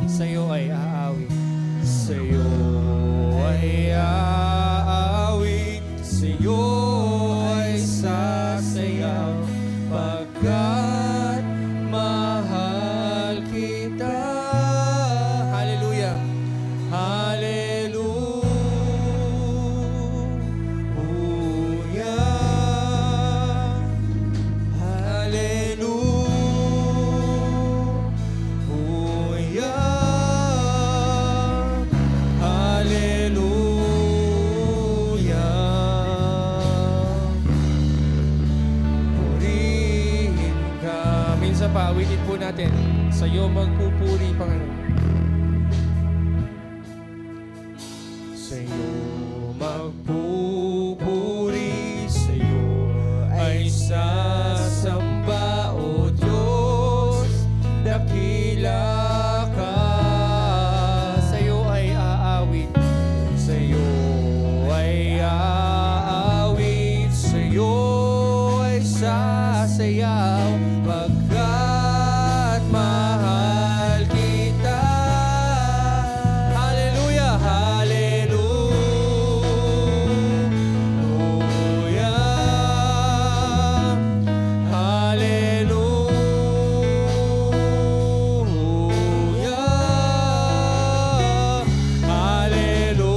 Sa'yo ay aawit, sa'yo ay aawit, sa'yo ay sasayaw, pagkat mahal kita. Hallelujah. Paawitin po natin. Sa'yo magpupuri, Panginoon. Sa'yo magpupuri, sa'yo ay sasamba, O Diyos, dakila ka. Sa'yo ay aawit, sa'yo ay aawit, sa'yo ay sasayaw, mahal kita. Hallelujah, hallelujah, hallelujah, hallelujah.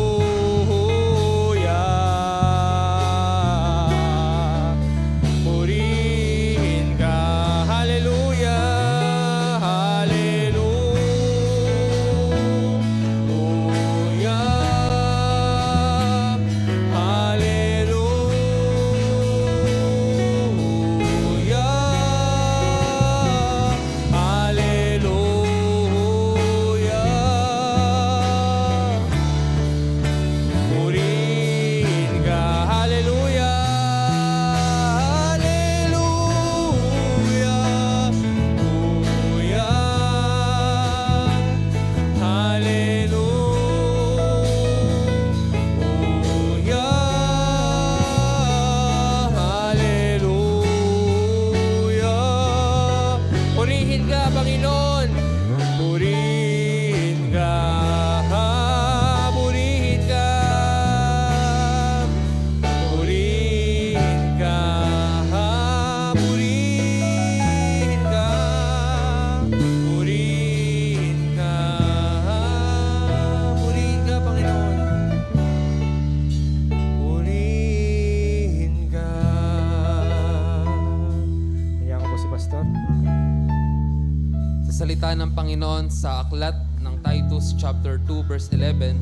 Purihin ka. Panginoon. Purihin ka, purihin ka. Purihin ka, purihin ka. Purihin ka, purihin ka, Panginoon. Purihin ka. Hayaan ko po si Pastor. Sa salita ng Panginoon sa aklat ng Titus chapter 2 verse 11,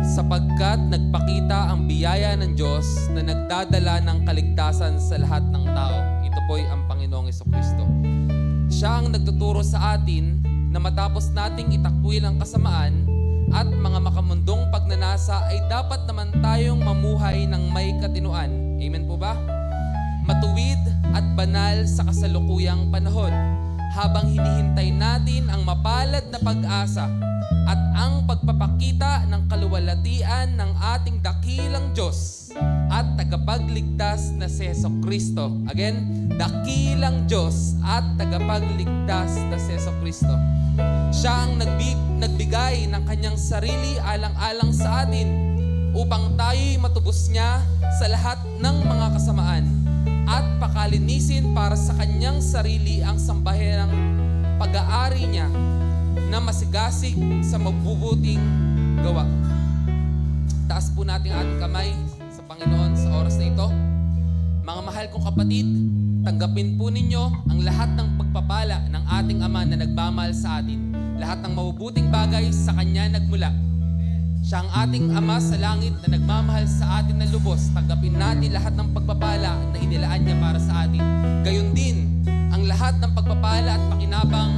sapagkat nagpakita ang biyaya ng Diyos na nagdadala ng kaligtasan sa lahat ng tao. Ito po'y ang Panginoong Jesucristo. Siya ang nagtuturo sa atin na matapos nating itakwil ang kasamaan at mga makamundong pagnanasa ay dapat naman tayong mamuhay ng may katinuan. Amen po ba? Matuwid at banal sa kasalukuyang panahon habang hinihintay natin ang mapalad na pag-asa at ang pagpapakita ng kaluwalhatian ng ating dakilang Diyos at tagapagligtas na si Jesucristo. Again, dakilang Diyos at tagapagligtas na si Jesucristo. Siya ang nagbigay ng kanyang sarili alang-alang sa atin upang tayo'y matubos niya sa lahat ng mga kasamaan at pakalinisin para sa kanyang sarili ang sambayanang pag-aari niya na masigasig sa mabubuting gawa. Taas po natin ating kamay sa Panginoon sa oras na ito. Mga mahal kong kapatid, tanggapin po ninyo ang lahat ng pagpapala ng ating Ama na nagmamahal sa atin. Lahat ng mabubuting bagay sa Kanya nagmula. Siya ang ating Ama sa langit na nagmamahal sa atin ng lubos. Tanggapin natin lahat ng pagpapala na inilaan niya para sa atin. Gayon din, ang lahat ng pagpapala at pakinabang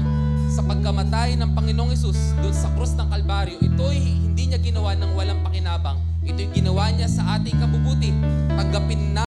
sa pagkamatay ng Panginoong Hesus doon sa krus ng Kalbaryo, ito'y hindi niya ginawa ng walang pakinabang. Ito'y ginawa niya sa ating kabubuti. Tanggapin na